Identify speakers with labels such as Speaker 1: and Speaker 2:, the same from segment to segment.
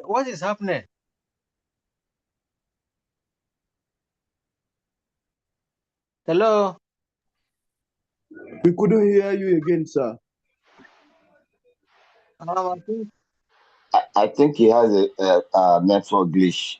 Speaker 1: What is happening? Hello?
Speaker 2: We couldn't hear you again, sir.
Speaker 3: I think he has a network glitch.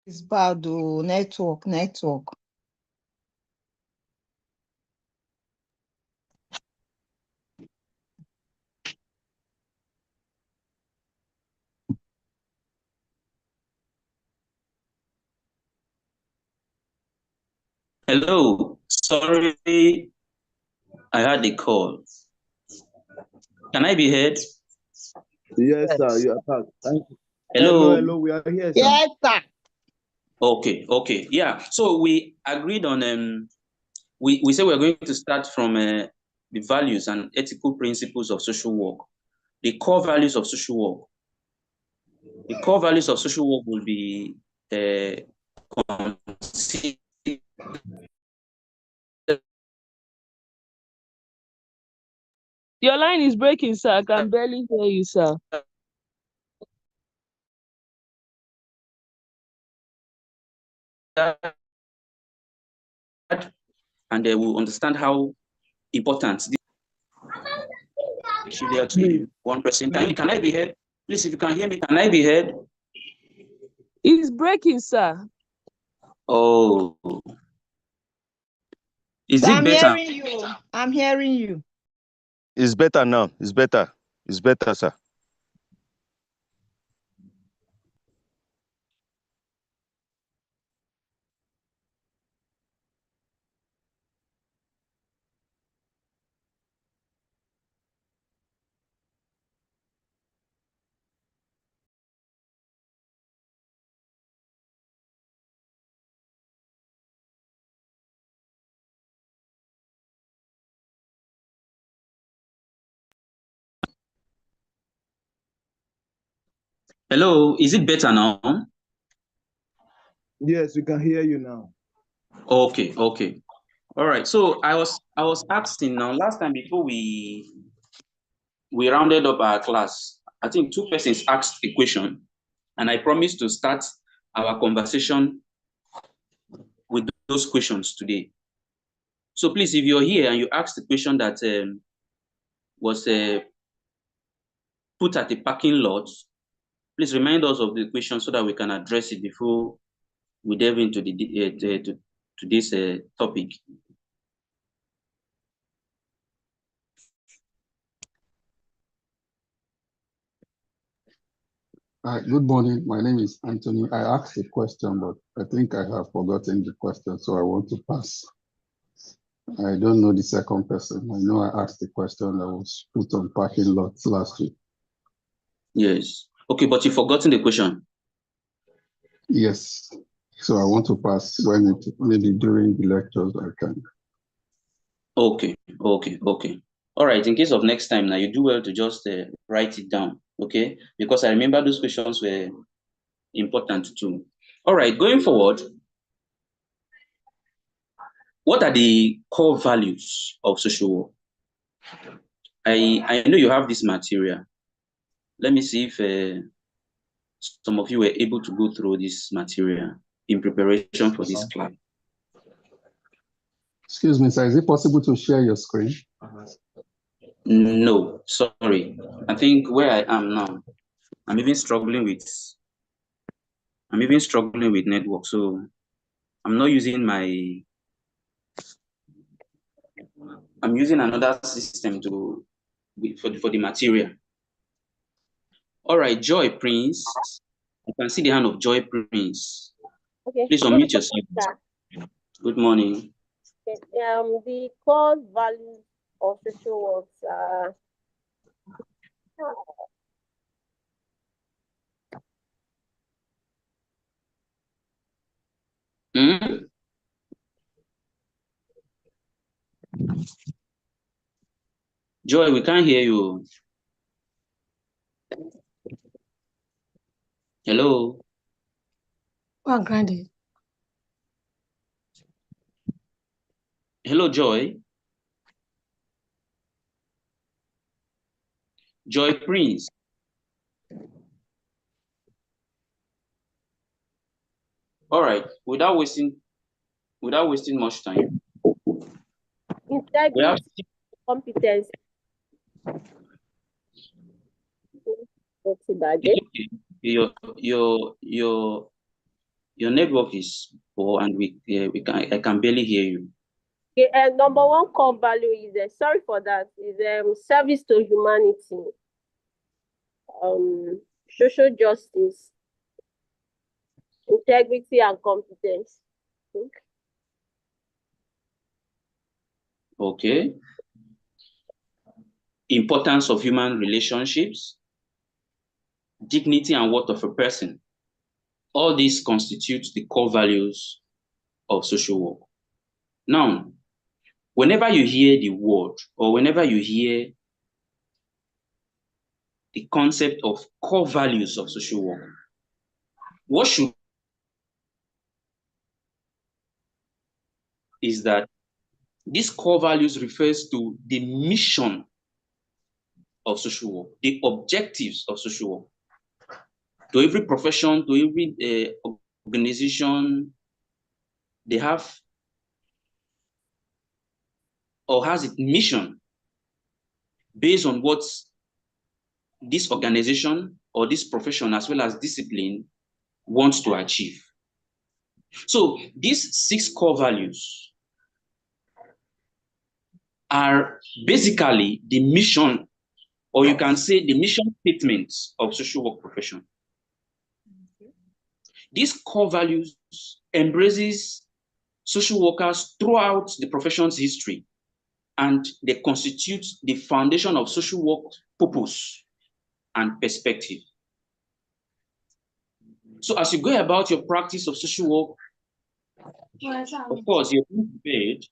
Speaker 4: It's bad, network.
Speaker 5: Hello, sorry, I had a call. Can I be heard?
Speaker 2: Yes, sir. You are back. Thank you.
Speaker 5: Hello.
Speaker 2: Hello. We are here, sir.
Speaker 4: Yes, sir.
Speaker 5: Okay. Yeah. So we agreed on we said we're going to start from the values and ethical principles of social work. The core values of social work. The core values of social work will be
Speaker 6: Your line is breaking, sir. I can barely hear you, sir.
Speaker 5: and they will understand how important this is to one person. Can I be heard? Please, if you can hear me, can I be heard?
Speaker 6: It's breaking, sir.
Speaker 5: Oh. Is it better?
Speaker 4: I'm hearing you.
Speaker 7: It's better now. It's better, sir.
Speaker 5: Hello, is it better now?
Speaker 2: Yes, we can hear you now.
Speaker 5: Okay. All right. So I was asking now last time before we rounded up our class. I think 2 persons asked a question, and I promised to start our conversation with those questions today. So please, if you're here and you asked the question that was put at the parking lot, please remind us of the question so that we can address it before we delve into today's topic.
Speaker 8: Good morning. My name is Anthony. I asked a question, but I think I have forgotten the question, so I want to pass. I don't know the second person. I know I asked the question that was put on parking lots last week.
Speaker 5: Yes. Okay, but you've forgotten the question.
Speaker 8: Yes. So I want to pass when maybe during the lectures I can.
Speaker 5: Okay. All right. In case of next time, now you do well to just write it down, okay? Because I remember those questions were important too. All right. Going forward, what are the core values of social work? I know you have this material. Let me see if some of you were able to go through this material in preparation for this class.
Speaker 8: Excuse me, sir. Is it possible to share your screen?
Speaker 5: No, sorry. I think where I am now, I'm even struggling with network. So I'm not using I'm using another system for the material. All right, Joy Prince. You can see the hand of Joy Prince.
Speaker 9: Okay.
Speaker 5: Please unmute yourself. Good morning.
Speaker 9: The core values of social works are
Speaker 5: Joy, we can't hear you. Hello.
Speaker 10: Oh, granted.
Speaker 5: Hello, Joy. Joy Prince. All right. Without wasting much time, we have
Speaker 9: integrity, competence.
Speaker 5: Your network is poor, and I can barely hear you.
Speaker 9: Okay, and number one core value is sorry for that, is service to humanity, social justice, integrity and competence.
Speaker 5: Okay. Importance of human relationships, dignity and worth of a person. All these constitute the core values of social work. Now, whenever you hear the word, or whenever you hear the concept of core values of social work, what should is that these core values refers to the mission of social work, the objectives of social work. To every profession, to every organization, they have or has its mission based on what this organization or this profession, as well as discipline, wants to achieve. So these 6 core values are basically the mission, or you can say the mission statements of social work profession. These core values embraces social workers throughout the profession's history, and they constitute the foundation of social work purpose and perspective. So as you go about your practice of social work, of course, you're being prepared,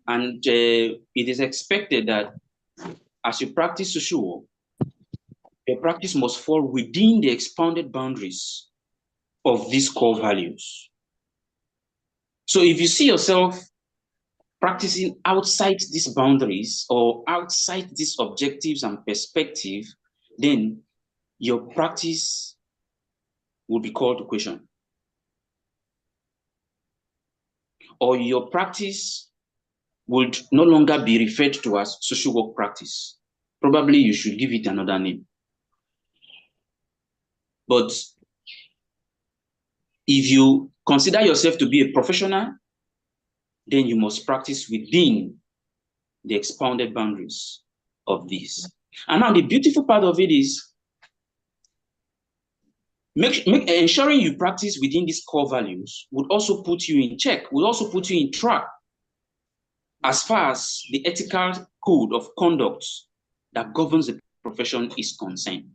Speaker 5: and it is expected that as you practice social work, your practice must fall within the expounded boundaries of these core values. So if you see yourself practicing outside these boundaries or outside these objectives and perspective, then your practice will be called to question. Or your practice would no longer be referred to as social work practice. Probably you should give it another name. But if you consider yourself to be a professional, then you must practice within the expounded boundaries of this. And now the beautiful part of it is ensuring you practice within these core values would also put you in check, would also put you in track as far as the ethical code of conduct that governs the profession is concerned.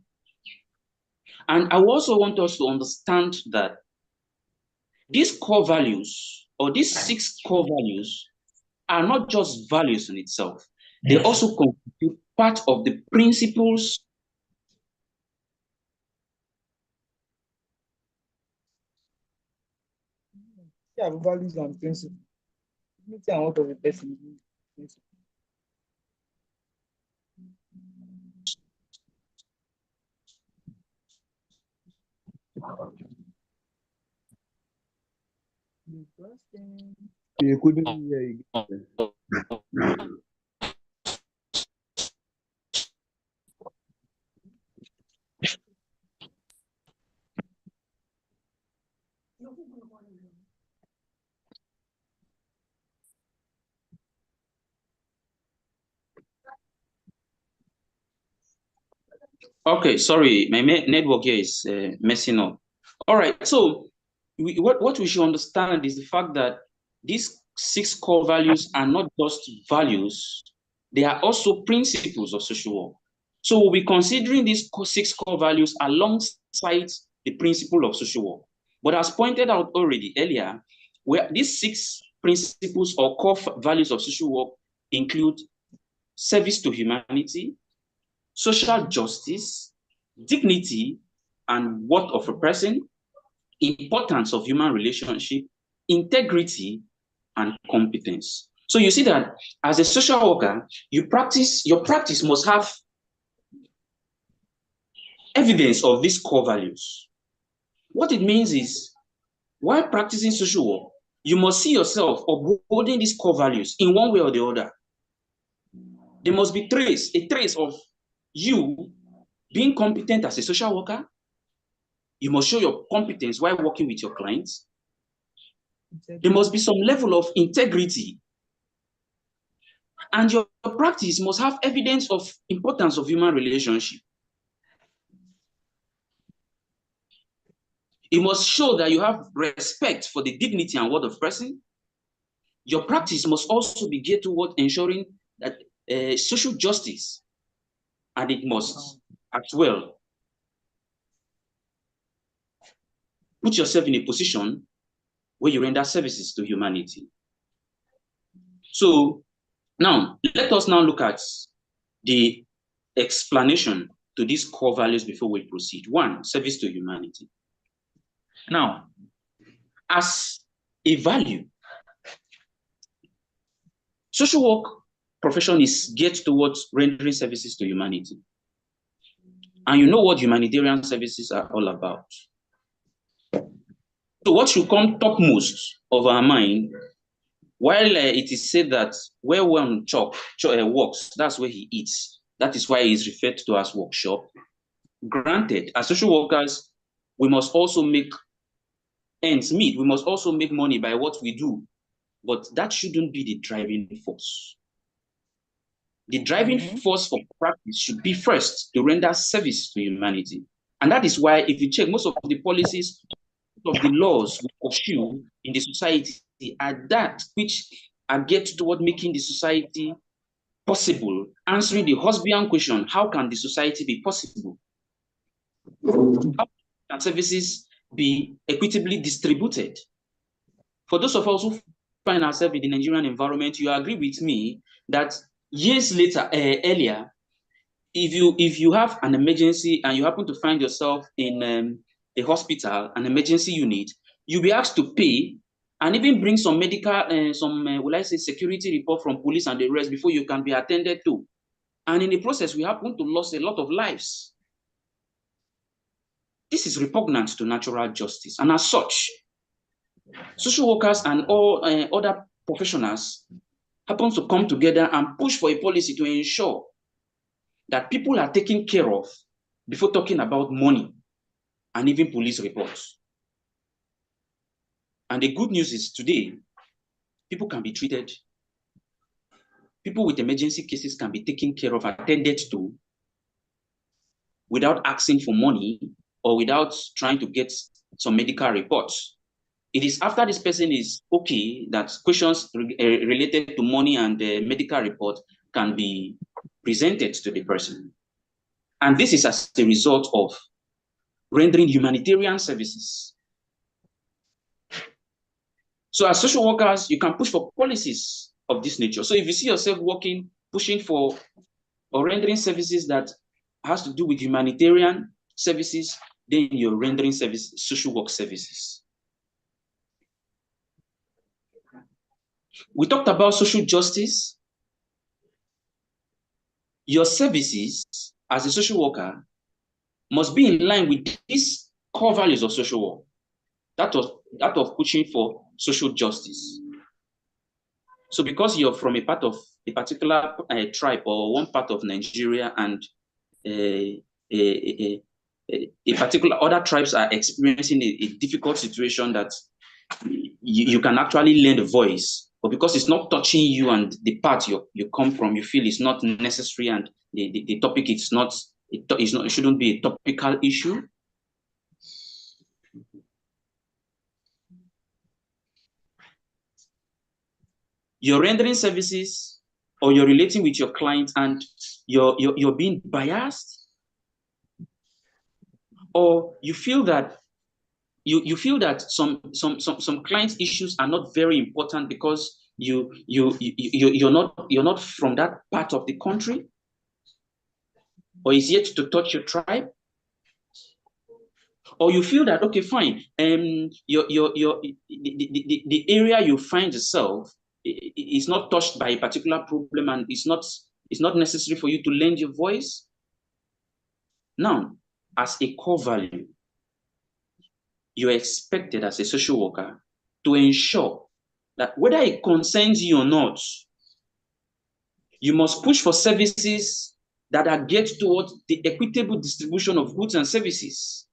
Speaker 5: And I also want us to understand that these core values, or these 6 core values, are not just values in itself. They also constitute part of the principles
Speaker 11: values and principles. What of a person.
Speaker 2: You couldn't hear you.
Speaker 5: Okay, sorry, my network here is messing up. All right, so what we should understand is the fact that these 6 core values are not just values, they are also principles of social work. So we'll be considering these 6 core values alongside the principle of social work. But as pointed out already earlier, where these 6 principles or core values of social work include service to humanity, social justice, dignity and worth of a person, importance of human relationship, integrity, and competence. So you see that as a social worker, your practice must have evidence of these core values. What it means is, while practicing social work, you must see yourself upholding these core values in one way or the other. There must be a trace of you being competent as a social worker. You must show your competence while working with your clients. There must be some level of integrity. And your practice must have evidence of importance of human relationship. It must show that you have respect for the dignity and worth of person. Your practice must also be geared toward ensuring that social justice, and it must as well put yourself in a position where you render services to humanity. So now, let us now look at the explanation to these core values before we proceed. 1, service to humanity. Now, as a value, social work profession is geared towards rendering services to humanity. And you know what humanitarian services are all about. So what should come topmost of our mind, while it is said that where one works, that's where he eats. That is why he is referred to as workshop. Granted, as social workers, we must also make ends meet. We must also make money by what we do. But that shouldn't be the driving force. The driving force for practice should be first to render service to humanity. And that is why, if you check, most of the policies of the laws we pursue in the society are that which are geared toward making the society possible, answering the husband question, how can the society be possible? How can services be equitably distributed? For those of us who find ourselves in the Nigerian environment, you agree with me that years later, earlier, if you have an emergency and you happen to find yourself in a hospital, an emergency unit, you'll be asked to pay and even bring some medical, will I say, security report from police and the rest before you can be attended to. And in the process, we happen to lose a lot of lives. This is repugnant to natural justice. And as such, social workers and all other professionals happen to come together and push for a policy to ensure that people are taken care of before talking about money and even police reports. And the good news is today, people can be treated. People with emergency cases can be taken care of, attended to, without asking for money or without trying to get some medical reports. It is after this person is okay that questions related to money and the medical report can be presented to the person. And this is as a result of rendering humanitarian services. So as social workers, you can push for policies of this nature. So if you see yourself working, pushing for or rendering services that has to do with humanitarian services, then you're rendering social work services. We talked about social justice. Your services as a social worker must be in line with these core values of social work. That of pushing for social justice. So because you're from a part of a particular tribe or one part of Nigeria and a particular other tribes are experiencing a difficult situation that you can actually lend a voice, but because it's not touching you and the part you come from, you feel it's not necessary and the topic it shouldn't be a topical issue. you're rendering services or you're relating with your client and you're being biased, or you feel that you feel that some client issues are not very important because you're not from that part of the country, or is yet to touch your tribe, or you feel that okay, fine, the area you find yourself is not touched by a particular problem, and it's not necessary for you to lend your voice. Now, as a core value, you're expected as a social worker to ensure that whether it concerns you or not, you must push for services that are geared towards the equitable distribution of goods and services.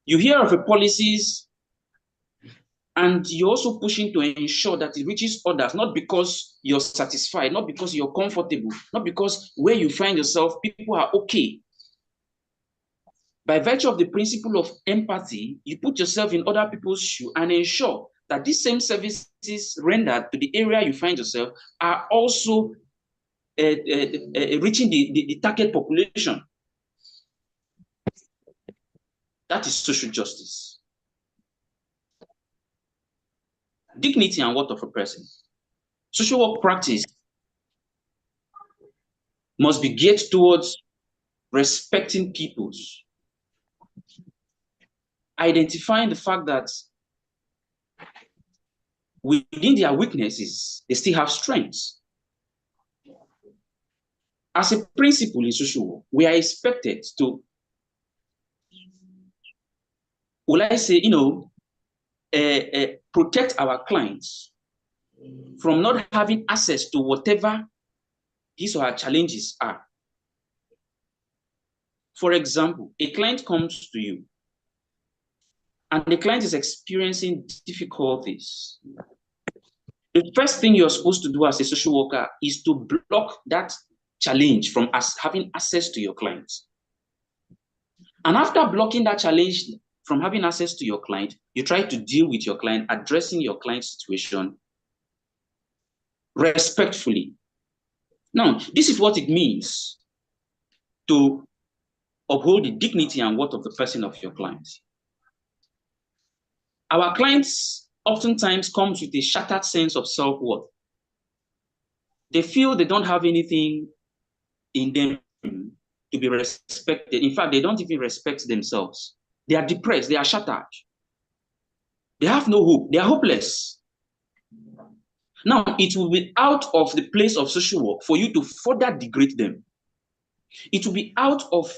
Speaker 5: You hear of the policies, and you're also pushing to ensure that it reaches others, not because you're satisfied, not because you're comfortable, not because where you find yourself, people are okay. By virtue of the principle of empathy, you put yourself in other people's shoes and ensure that these same services rendered to the area you find yourself are also reaching the target population. That is social justice. Dignity and worth of a person. Social work practice must be geared towards respecting peoples, identifying the fact that within their weaknesses, they still have strengths. As a principle in social work, we are expected to, will I say, protect our clients from not having access to whatever his or her challenges are. For example, a client comes to you and the client is experiencing difficulties. The first thing you're supposed to do as a social worker is to block that challenge from having access to your client. And after blocking that challenge from having access to your client, you try to deal with your client, addressing your client's situation respectfully. Now, this is what it means to uphold the dignity and worth of the person of your client. Our clients oftentimes come with a shattered sense of self-worth. They feel they don't have anything in them to be respected. In fact, they don't even respect themselves. They are depressed, they are shattered. They have no hope, they are hopeless. Now, it will be out of the place of social work for you to further degrade them. It will be out of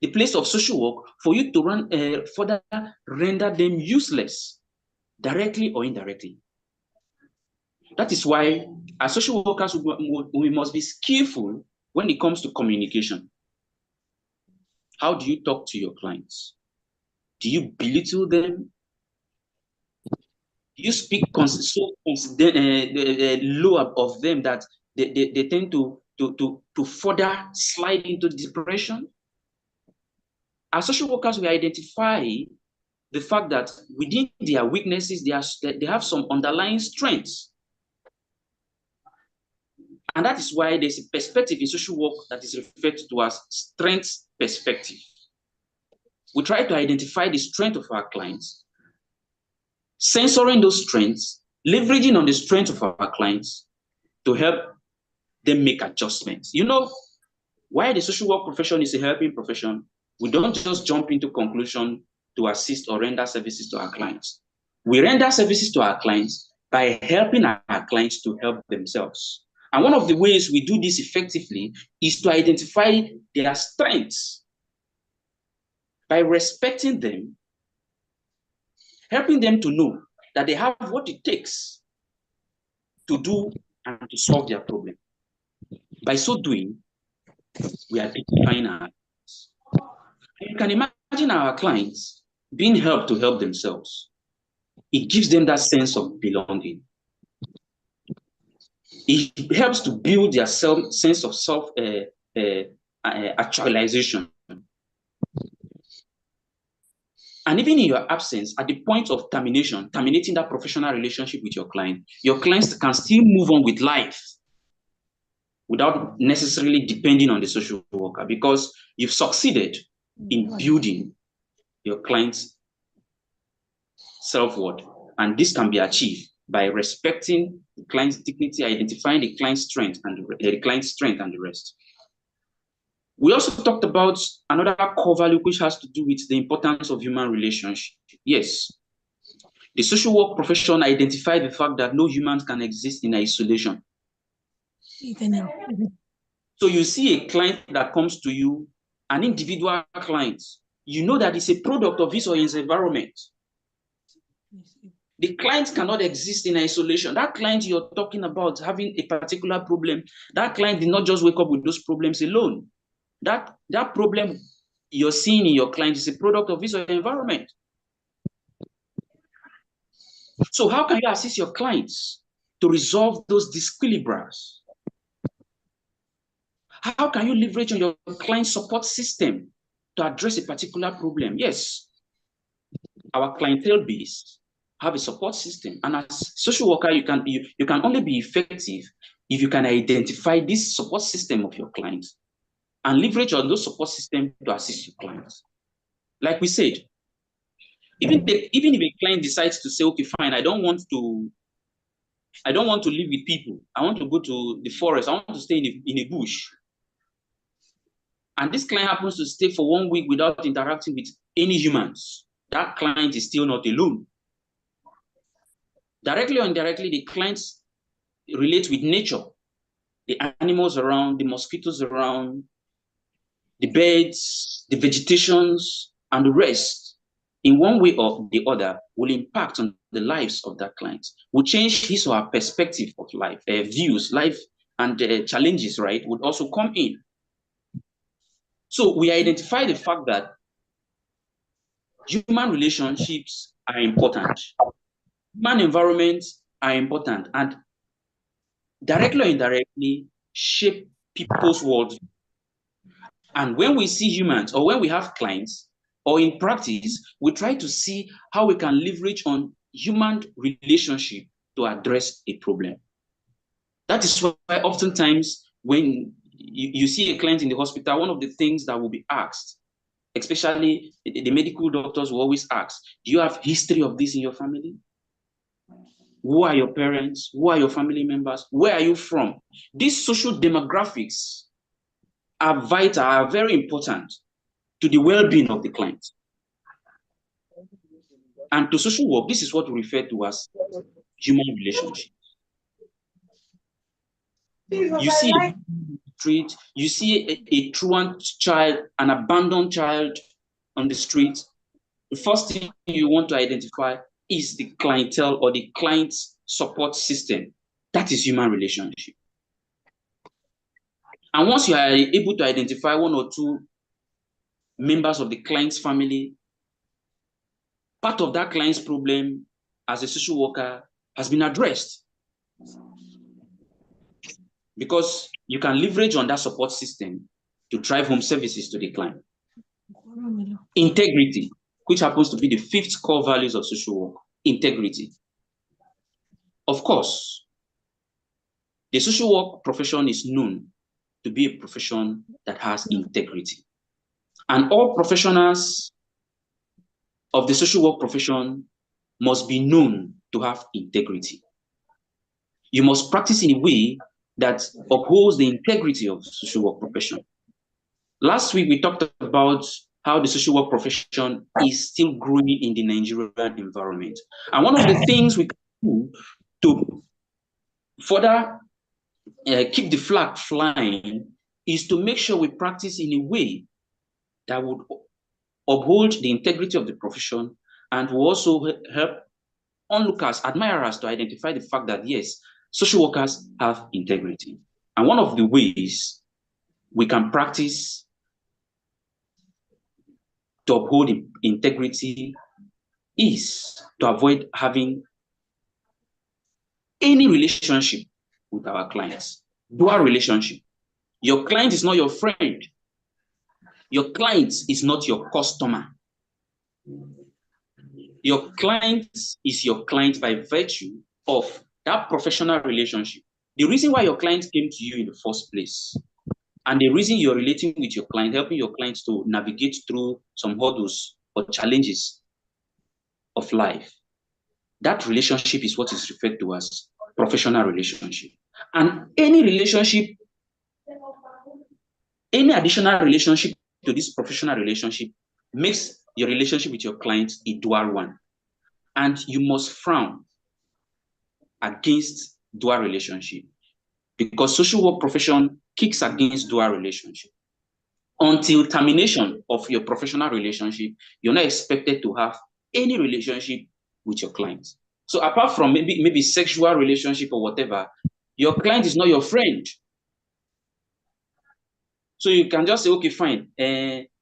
Speaker 5: the place of social work for you to further render them useless, directly or indirectly. That is why, as social workers, we must be skillful when it comes to communication. How do you talk to your clients? Do you belittle them? Do you speak so low of them that they tend to further slide into depression? As social workers, we identify the fact that within their weaknesses, they have some underlying strengths. And that is why there's a perspective in social work that is referred to as strengths perspective. We try to identify the strength of our clients, censoring those strengths, leveraging on the strength of our clients to help them make adjustments. You know, why the social work profession is a helping profession, we don't just jump into conclusion to assist or render services to our clients. We render services to our clients by helping our clients to help themselves. And one of the ways we do this effectively is to identify their strengths by respecting them, helping them to know that they have what it takes to do and to solve their problem. By so doing, we are identifying our clients. You can imagine our clients being helped to help themselves. It gives them that sense of belonging. It helps to build their sense of self-actualization. And even in your absence, at the point of termination, terminating that professional relationship with your clients can still move on with life without necessarily depending on the social worker, because you've succeeded in building your client's self-worth. And this can be achieved by respecting the client's dignity, identifying the client's strength and the rest. We also talked about another core value which has to do with the importance of human relationship. Yes, the social work profession identified the fact that no humans can exist in isolation. So you see a client that comes to you, an individual client, you know that it's a product of his or his environment. The client cannot exist in isolation. That client you're talking about having a particular problem, that client did not just wake up with those problems alone. That problem you're seeing in your client is a product of his or her environment. So how can you assist your clients to resolve those disequilibriums? How can you leverage on your client support system to address a particular problem? Yes, our clientele base have a support system, and as social worker, you can only be effective if you can identify this support system of your clients and leverage on those support systems to assist your clients. Like we said, even if a client decides to say, okay, fine, I don't want to live with people. I want to go to the forest. I want to stay in a bush. And this client happens to stay for 1 week without interacting with any humans. That client is still not alone. Directly or indirectly, the clients relate with nature, the animals around, the mosquitoes around, the birds, the vegetations, and the rest, in one way or the other, will impact on the lives of that client, will change his or her perspective of life, views, life, and challenges, right, would also come in. So we identify the fact that human relationships are important. Human environments are important and directly or indirectly shape people's world. And when we see humans or when we have clients or in practice, we try to see how we can leverage on human relationship to address a problem. That is why oftentimes when you see a client in the hospital, one of the things that will be asked, especially the medical doctors will always ask, do you have history of this in your family? Who are your parents? Who are your family members? Where are you from? These social demographics are vital, are very important to the well-being of the client. And to social work, this is what we refer to as human relationships. You see a street, you see a truant child, an abandoned child on the street. The first thing you want to identify is the clientele or the client's support system. That is human relationship. And once you are able to identify one or two members of the client's family, part of that client's problem as a social worker has been addressed. Because you can leverage on that support system to drive home services to the client. Integrity, which happens to be the 5th core values of social work, integrity. Of course, the social work profession is known to be a profession that has integrity. And all professionals of the social work profession must be known to have integrity. You must practice in a way that upholds the integrity of the social work profession. Last week, we talked about how the social work profession is still growing in the Nigerian environment. And one of the things we can do to further keep the flag flying is to make sure we practice in a way that would uphold the integrity of the profession and will also help onlookers, admirers to identify the fact that, yes, social workers have integrity. And one of the ways we can practice to uphold integrity is to avoid having any relationship with our clients. Dual relationship. Your client is not your friend. Your client is not your customer. Your client is your client by virtue of that professional relationship. The reason why your client came to you in the first place, and the reason you're relating with your client, helping your clients to navigate through some hurdles or challenges of life, that relationship is what is referred to as professional relationship. And any relationship, any additional relationship to this professional relationship makes your relationship with your client a dual one. And you must frown against dual relationship, because social work profession kicks against dual relationship. Until termination of your professional relationship, you're not expected to have any relationship with your clients. So apart from maybe sexual relationship or whatever, your client is not your friend. So you can just say, okay, fine,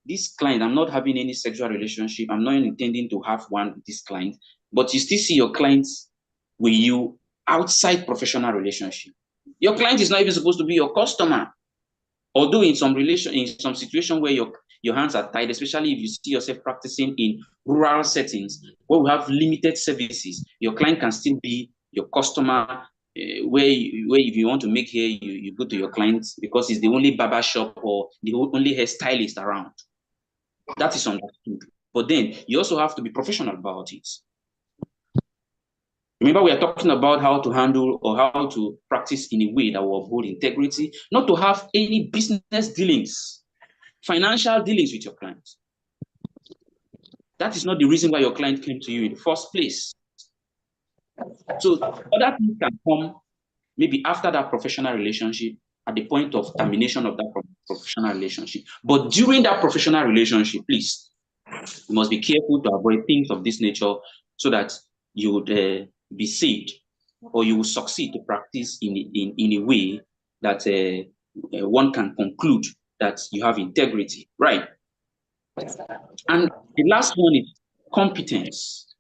Speaker 5: this client, I'm not having any sexual relationship. I'm not intending to have one with this client, but you still see your clients with you outside professional relationship. Your client is not even supposed to be your customer. Although in some situation where your hands are tied, especially if you see yourself practicing in rural settings where we have limited services, your client can still be your customer. Where if you want to make hair, you go to your client because it's the only barber shop or the only hairstylist around. That is understood. But then you also have to be professional about it. Remember, we are talking about how to handle or how to practice in a way that will uphold integrity, not to have any business dealings, financial dealings with your clients. That is not the reason why your client came to you in the first place. So other things can come maybe after that professional relationship, at the point of termination of that professional relationship. But during that professional relationship, please, you must be careful to avoid things of this nature so that you would be saved, or you will succeed to practice in a way that one can conclude that you have integrity, right? And the last one is competence.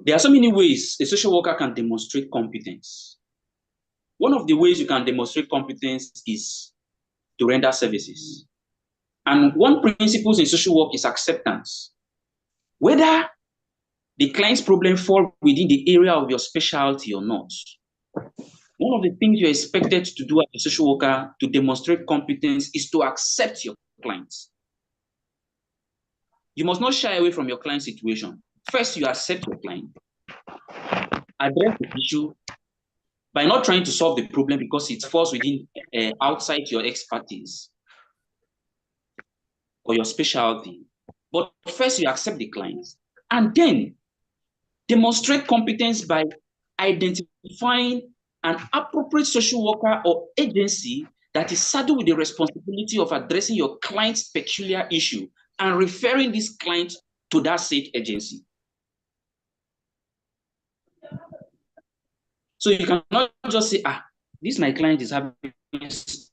Speaker 5: There are so many ways a social worker can demonstrate competence. One of the ways you can demonstrate competence is to render services. And one principle in social work is acceptance. Whether the client's problem fall within the area of your specialty or not, one of the things you're expected to do as a social worker to demonstrate competence is to accept your clients. You must not shy away from your client situation. First, you accept your client. Address the issue by not trying to solve the problem because it falls within outside your expertise or your specialty. But first, you accept the client, and then demonstrate competence by identifying an appropriate social worker or agency that is saddled with the responsibility of addressing your client's peculiar issue and referring this client to that said agency. So you cannot just say, this my client is having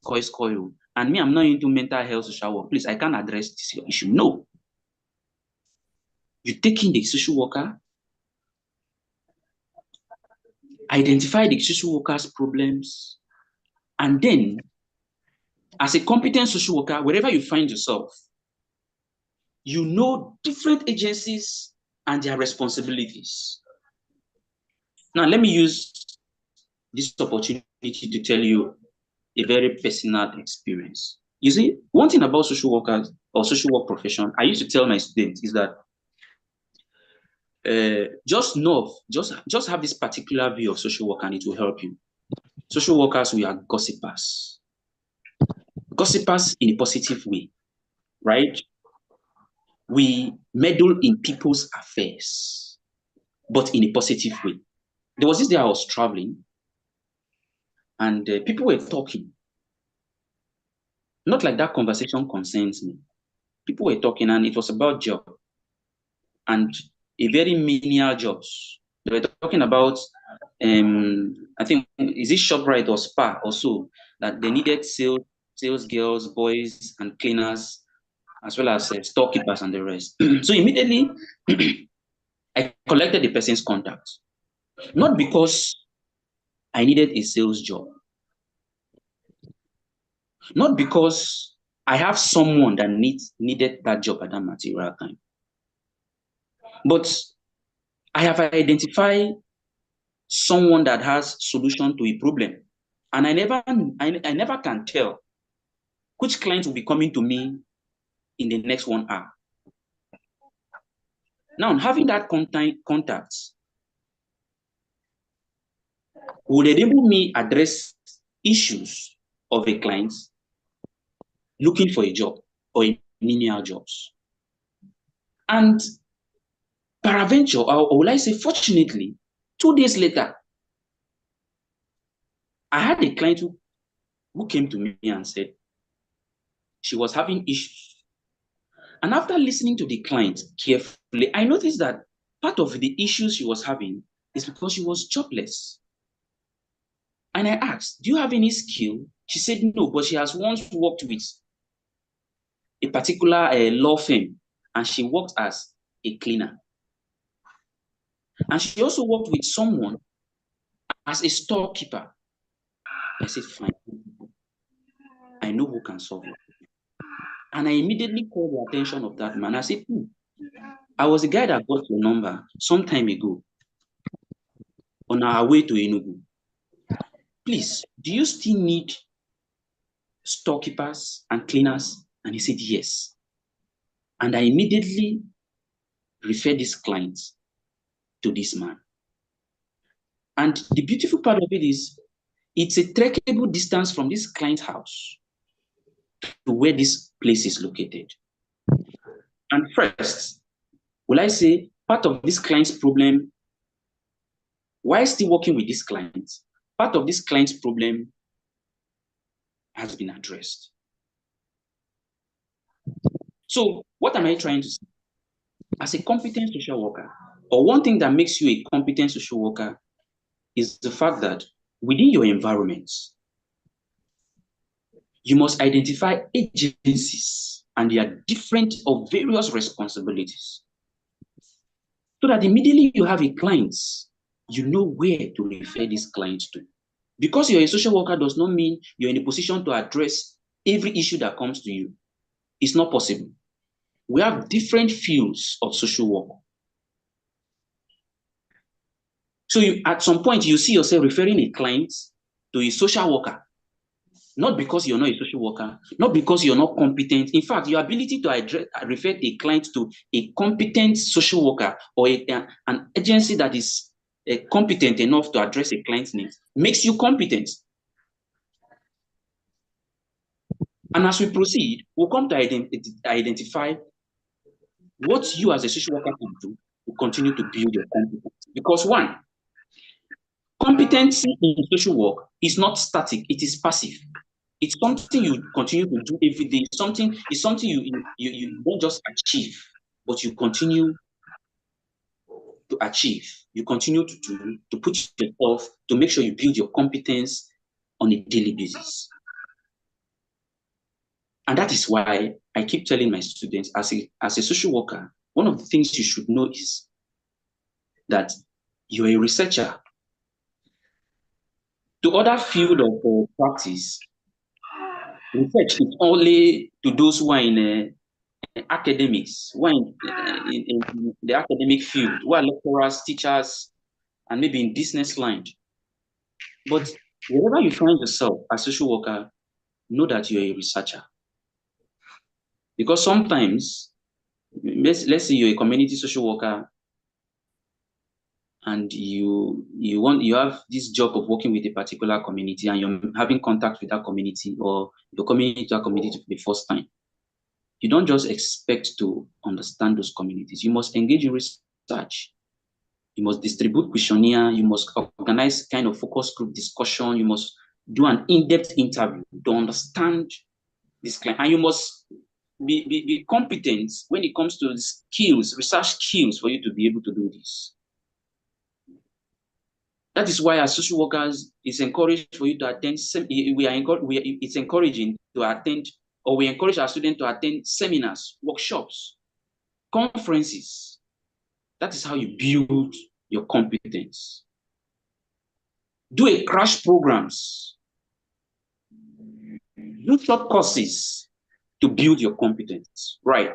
Speaker 5: coil, and me, I'm not into mental health social work. Please, I can't address this issue. No. You take in the social worker, identify the social worker's problems, and then, as a competent social worker, wherever you find yourself, you know different agencies and their responsibilities. Now, let me use this opportunity to tell you a very personal experience. You see, one thing about social workers or social work profession, I used to tell my students is that just have this particular view of social work and it will help you. Social workers, we are gossipers. Gossipers in a positive way, right? We meddle in people's affairs, but in a positive way. There was this day I was traveling and people were talking. Not like that conversation concerns me. People were talking and it was about job and a very menial jobs. They were talking about, I think, is it ShopRite or Spa or so, that they needed sales girls, boys, and cleaners, as well as storekeepers and the rest. So immediately, I collected the person's contact. Not because I needed a sales job. Not because I have someone that needed that job at that material time. But I have identified someone that has solution to a problem. And I never can tell which client will be coming to me in the next 1 hour. Now, having that contact will enable me address issues of a client looking for a job or a menial jobs. And peradventure, or will I say fortunately, 2 days later, I had a client who came to me and said she was having issues. And after listening to the client carefully, I noticed that part of the issues she was having is because she was jobless. And I asked, do you have any skill? She said no, but she has once worked with a particular law firm, and she worked as a cleaner. And she also worked with someone as a storekeeper. I said, fine, I know who can solve it. And I immediately called the attention of that man. I said, I was the guy that got your number some time ago on our way to Enugu. Please, do you still need storekeepers and cleaners? And he said, yes. And I immediately referred this client to this man. And the beautiful part of it is, it's a trackable distance from this client's house to where this place is located. And first, will I say, part of this client's problem, while still working with this client, part of this client's problem has been addressed. So what am I trying to say? As a competent social worker, or one thing that makes you a competent social worker is the fact that within your environment, you must identify agencies and their different or various responsibilities. So that immediately you have a client, you know where to refer this client to. Because you're a social worker does not mean you're in a position to address every issue that comes to you. It's not possible. We have different fields of social work. So at some point, you see yourself referring a client to a social worker, not because you're not a social worker, not because you're not competent. In fact, your ability to refer a client to a competent social worker or an agency that is competent enough to address a client's needs makes you competent. And as we proceed, we'll come to identify what you as a social worker can do to continue to build your competence. Because one, competency in social work is not static, it is passive. It's something you continue to do every day. It's something you don't just achieve, but you continue to achieve. You continue to put yourself, to make sure you build your competence on a daily basis. And that is why I keep telling my students, as a social worker, one of the things you should know is that you're a researcher. To other field of practice, research is only to those who are in academics, who are in the academic field, who are lecturers, teachers, and maybe in business line. But wherever you find yourself as a social worker, know that you're a researcher. Because sometimes, let's say you're a community social worker and you have this job of working with a particular community and you're having contact with that community, or you're coming into a community for the first time. You don't just expect to understand those communities. You must engage in research. You must distribute questionnaire. You must organize kind of focus group discussion. You must do an in-depth interview to understand this client. And you must be competent when it comes to skills, research skills, for you to be able to do this. That is why as social workers, it's encouraged for you to attend. It's encouraging to attend, or we encourage our students to attend seminars, workshops, conferences. That is how you build your competence. Do a crash programs. Do short courses to build your competence, right?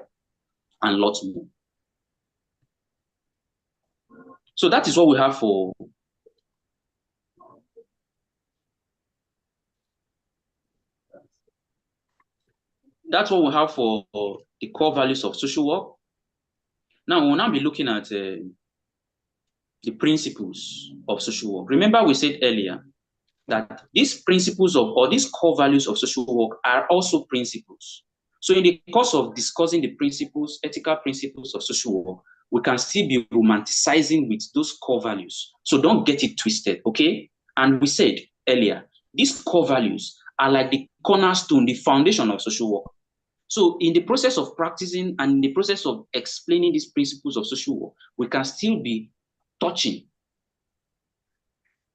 Speaker 5: And lots more. So that is what we have for the core values of social work. Now we'll now be looking at the principles of social work. Remember, we said earlier that these principles or these core values of social work are also principles. So in the course of discussing the principles, ethical principles of social work, we can still be romanticizing with those core values. So don't get it twisted, okay? And we said earlier, these core values are like the cornerstone, the foundation of social work. So in the process of practicing and in the process of explaining these principles of social work, we can still be touching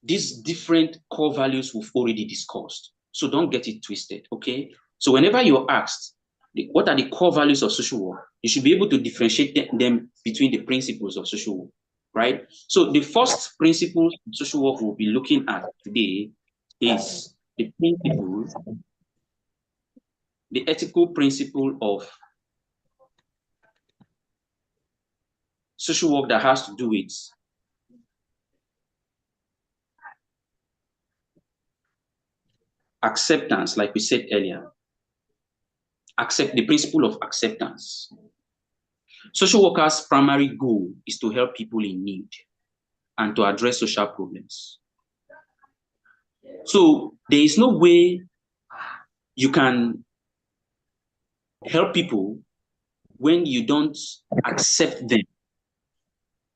Speaker 5: these different core values we've already discussed. So don't get it twisted, okay? So whenever you're asked, what are the core values of social work, you should be able to differentiate them between the principles of social work, right? So the first principle of social work we'll be looking at today is the principle, the ethical principle of social work that has to do with acceptance, like we said earlier. The principle of acceptance. Social workers' primary goal is to help people in need and to address social problems. So there is no way you can help people when you don't accept them.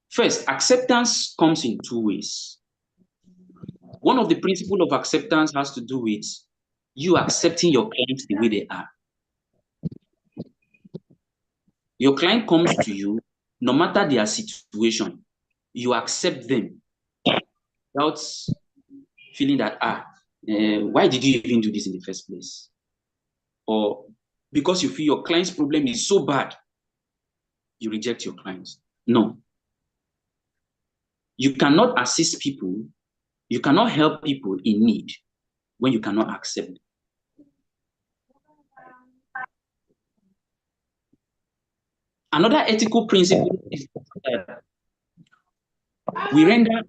Speaker 5: First, acceptance comes in two ways. One of the principles of acceptance has to do with you accepting your clients the way they are. Your client comes to you, no matter their situation, you accept them without feeling that, why did you even do this in the first place? Or because you feel your client's problem is so bad, you reject your clients. No. You cannot assist people, you cannot help people in need when you cannot accept them. Another ethical principle is we render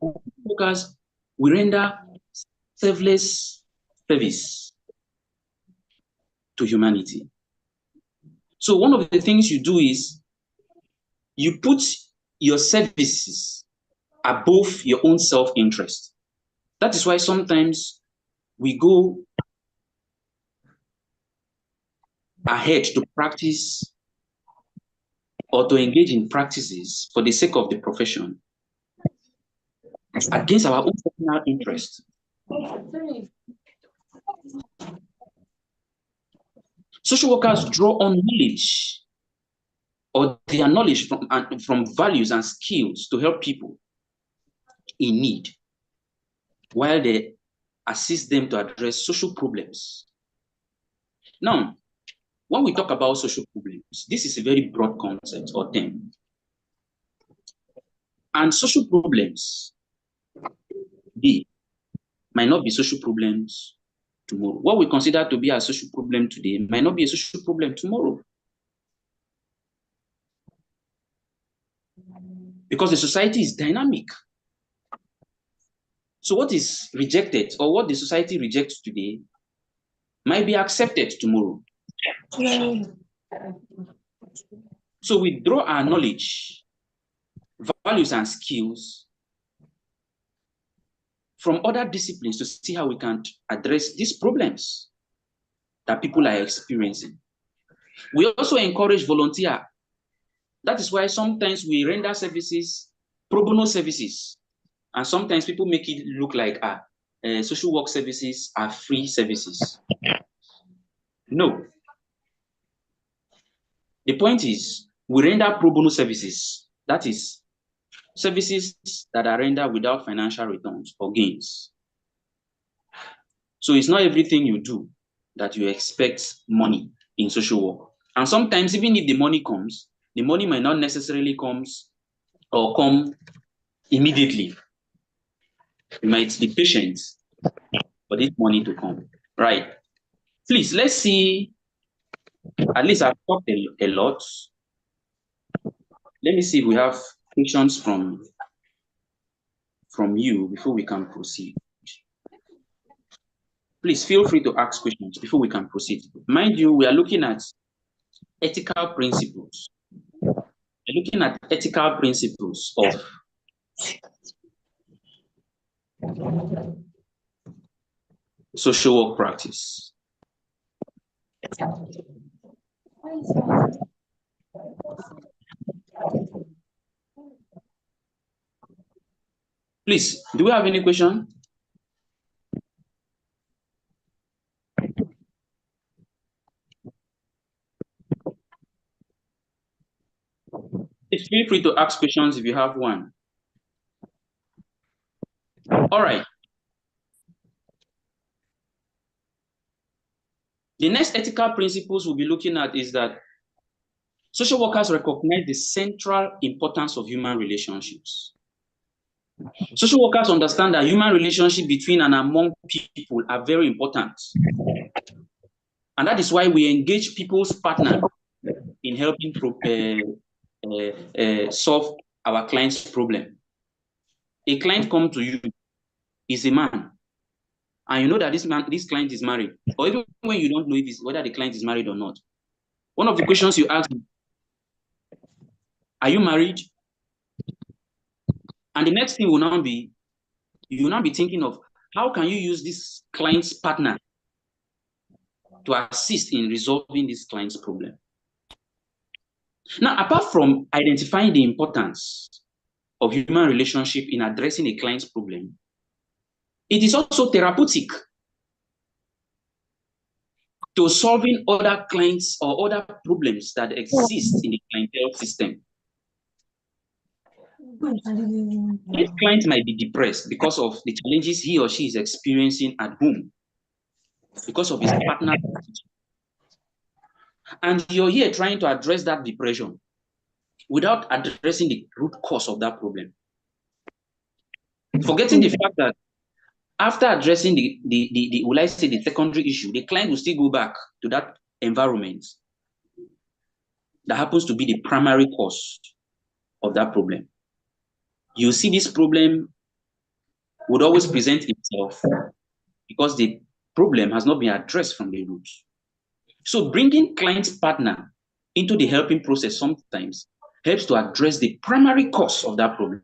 Speaker 5: selfless service to humanity. So one of the things you do is you put your services above your own self-interest. That is why sometimes we go ahead to practice or to engage in practices for the sake of the profession against our own personal interest. Social workers draw on knowledge or their knowledge from values and skills to help people in need while they assist them to address social problems. Now, when we talk about social problems, this is a very broad concept or term. And social problems, they might not be social problems tomorrow. What we consider to be a social problem today might not be a social problem tomorrow. Because the society is dynamic. So what is rejected or what the society rejects today might be accepted tomorrow. So we draw our knowledge, values, and skills from other disciplines to see how we can address these problems that people are experiencing. We also encourage volunteer. That is why sometimes we render services, pro bono services, and sometimes people make it look like social work services are free services. No. The point is, we render pro bono services. That is, services that are rendered without financial returns or gains. So it's not everything you do that you expect money in social work. And sometimes, even if the money comes, the money might not necessarily come immediately. You might be patient for this money to come, right? Please, let's see. At least I've talked a lot. Let me see if we have questions from from you before we can proceed. Please feel free to ask questions before we can proceed. Mind you, we are looking at ethical principles. We're looking at ethical principles of social work practice. Please, do we have any question? Feel free to ask questions if you have one. All right. The next ethical principles we'll be looking at is that social workers recognize the central importance of human relationships. Social workers understand that human relationships between and among people are very important. And that is why we engage people's partner in helping solve our client's problem. A client comes to you, is a man, and you know that this client is married, or even when you don't know whether the client is married or not. One of the questions you ask, are you married? And the next thing will now be, you will now be thinking of how can you use this client's partner to assist in resolving this client's problem. Now, apart from identifying the importance of human relationship in addressing a client's problem, it is also therapeutic to solving other clients or other problems that exist in the clientele system. This client might be depressed because of the challenges he or she is experiencing at home, because of his partner. And you're here trying to address that depression without addressing the root cause of that problem. Forgetting the fact that after addressing will I say the secondary issue, the client will still go back to that environment that happens to be the primary cause of that problem. You see, this problem would always present itself because the problem has not been addressed from the root. So bringing client's partner into the helping process sometimes helps to address the primary cause of that problem.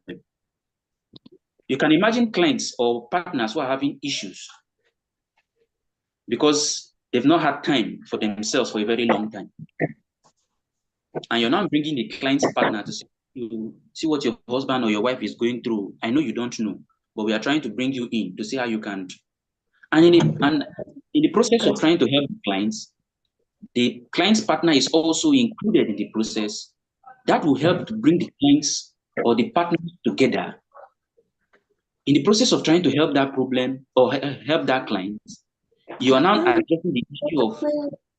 Speaker 5: You can imagine clients or partners who are having issues because they've not had time for themselves for a very long time. And you're now bringing the client's partner to see what your husband or your wife is going through. I know you don't know, but we are trying to bring you in to see how you can. And in the process of trying to help clients, the client's partner is also included in the process. That will help to bring the clients or the partners together. In the process of trying to help that problem or help that client, you are now addressing the issue of,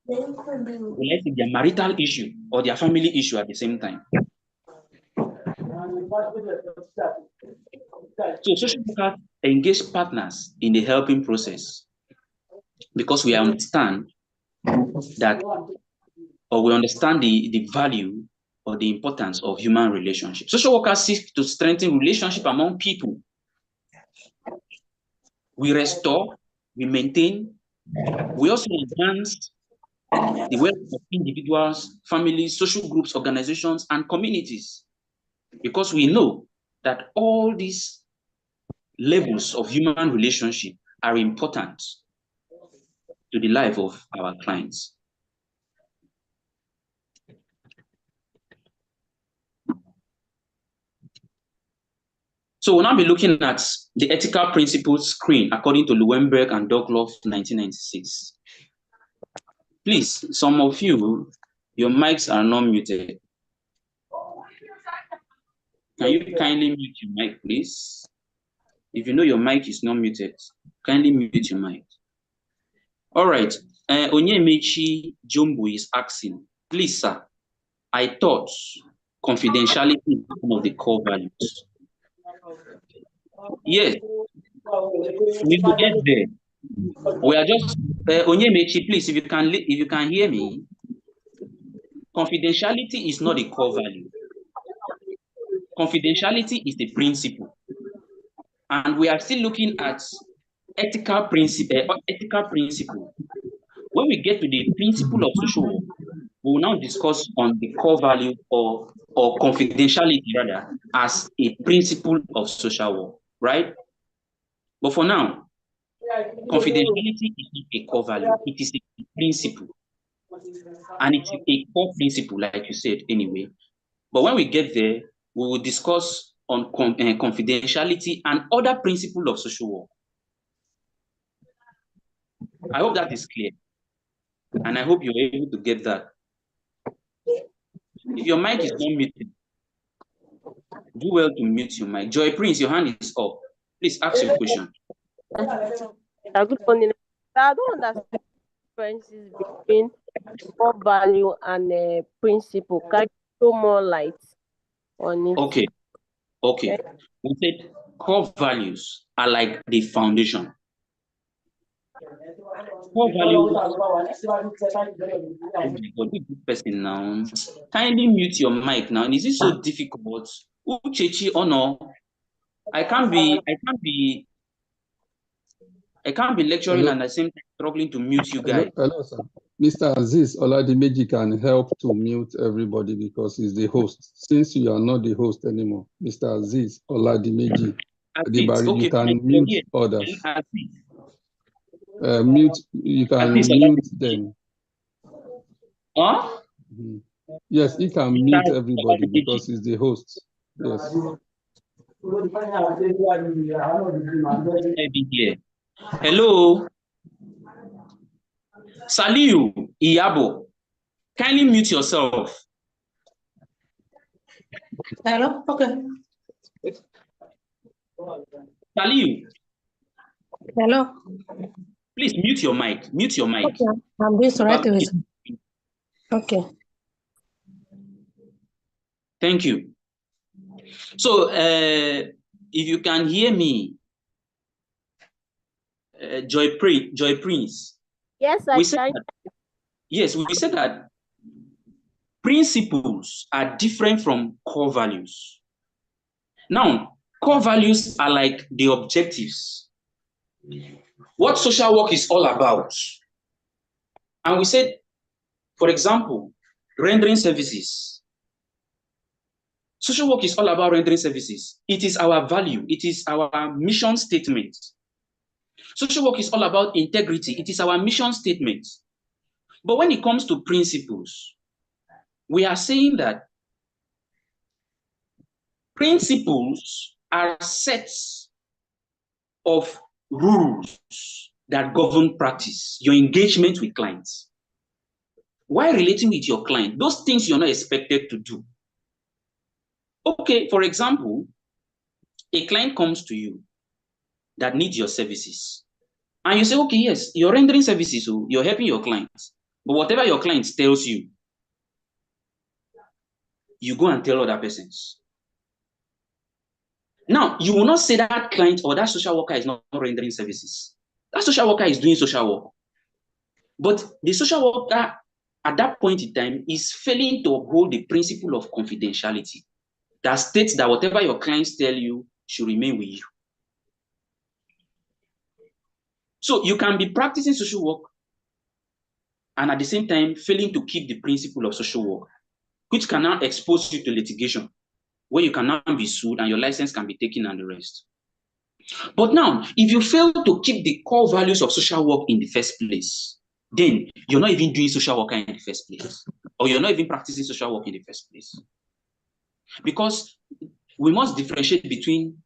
Speaker 5: let's say, their marital issue or their family issue at the same time. So social workers engage partners in the helping process because we understand that, or we understand the value or the importance of human relationships. Social workers seek to strengthen relationship among people. We restore, we maintain, we also enhance the welfare of individuals, families, social groups, organizations, and communities. Because we know that all these levels of human relationship are important to the life of our clients. So we'll now be looking at the ethical principles screen according to Leuenberg and Douglas 1996. Please, some of you, your mics are not muted. Can you kindly mute your mic, please? If you know your mic is not muted, kindly mute your mic. All right. Onyemechi Jumbo is asking, please, sir, I thought confidentiality is one of the core values. Yes, we will get there. We are just Onyemechi, please, if you can hear me, confidentiality is not a core value. Confidentiality is the principle. And we are still looking at ethical principle. When we get to the principle of social work, we will now discuss on the core value or confidentiality rather as a principle of social work, right? But for now, confidentiality is not a core value, it is a principle. And it's a core principle, like you said, anyway. But when we get there, we will discuss on confidentiality and other principles of social work. I hope that is clear. And I hope you're able to get that. If your mic is not muted, do well to mute your mic. Joy Prince, your hand is up. Please ask your question.
Speaker 9: Good morning. I don't understand the differences between core value and principle. Can you throw more light on it?
Speaker 5: Okay. We said core values are like the foundation. Core values. Oh my God, this person now. Kindly mute your mic now. Is it so difficult? Uchechi or no? I can't be lecturing
Speaker 8: Hello.
Speaker 5: and at the same time struggling to mute you guys.
Speaker 8: Hello, sir. Mr. Aziz Oladimeji can help to mute everybody because he's the host. Since you are not the host anymore, Mr. Aziz Oladimeji, you can mute others. You can mute them.
Speaker 5: Huh?
Speaker 8: Yes, he can mute everybody because he's the host. Yes.
Speaker 5: Hello. Saliu Iyabo, kindly mute yourself.
Speaker 10: Hello? Okay.
Speaker 5: Saliu.
Speaker 10: Hello?
Speaker 5: Please mute your mic. Mute your mic.
Speaker 10: Okay. I'm doing so right away. Okay.
Speaker 5: Thank you. So, if you can hear me, Joy Prince.
Speaker 9: Yes, I can.
Speaker 5: Yes, we said that principles are different from core values. Now, core values are like the objectives. What social work is all about. And we said, for example, rendering services. Social work is all about rendering services. It is our value. It is our mission statement. Social work is all about integrity. It is our mission statement. But when it comes to principles, we are saying that principles are sets of rules that govern practice, your engagement with clients. While relating with your client, those things you're not expected to do. Okay, for example, a client comes to you that needs your services. And you say, okay, yes, you're rendering services, so you're helping your clients. But whatever your client tells you, you go and tell other persons. Now, you will not say that client or that social worker is not rendering services. That social worker is doing social work. But the social worker at that point in time is failing to uphold the principle of confidentiality that states that whatever your clients tell you should remain with you. So you can be practicing social work and at the same time failing to keep the principle of social work, which can now expose you to litigation, where you can now be sued and your license can be taken and the rest. But now, if you fail to keep the core values of social work in the first place, then you're not even doing social work in the first place, or you're not even practicing social work in the first place. Because we must differentiate between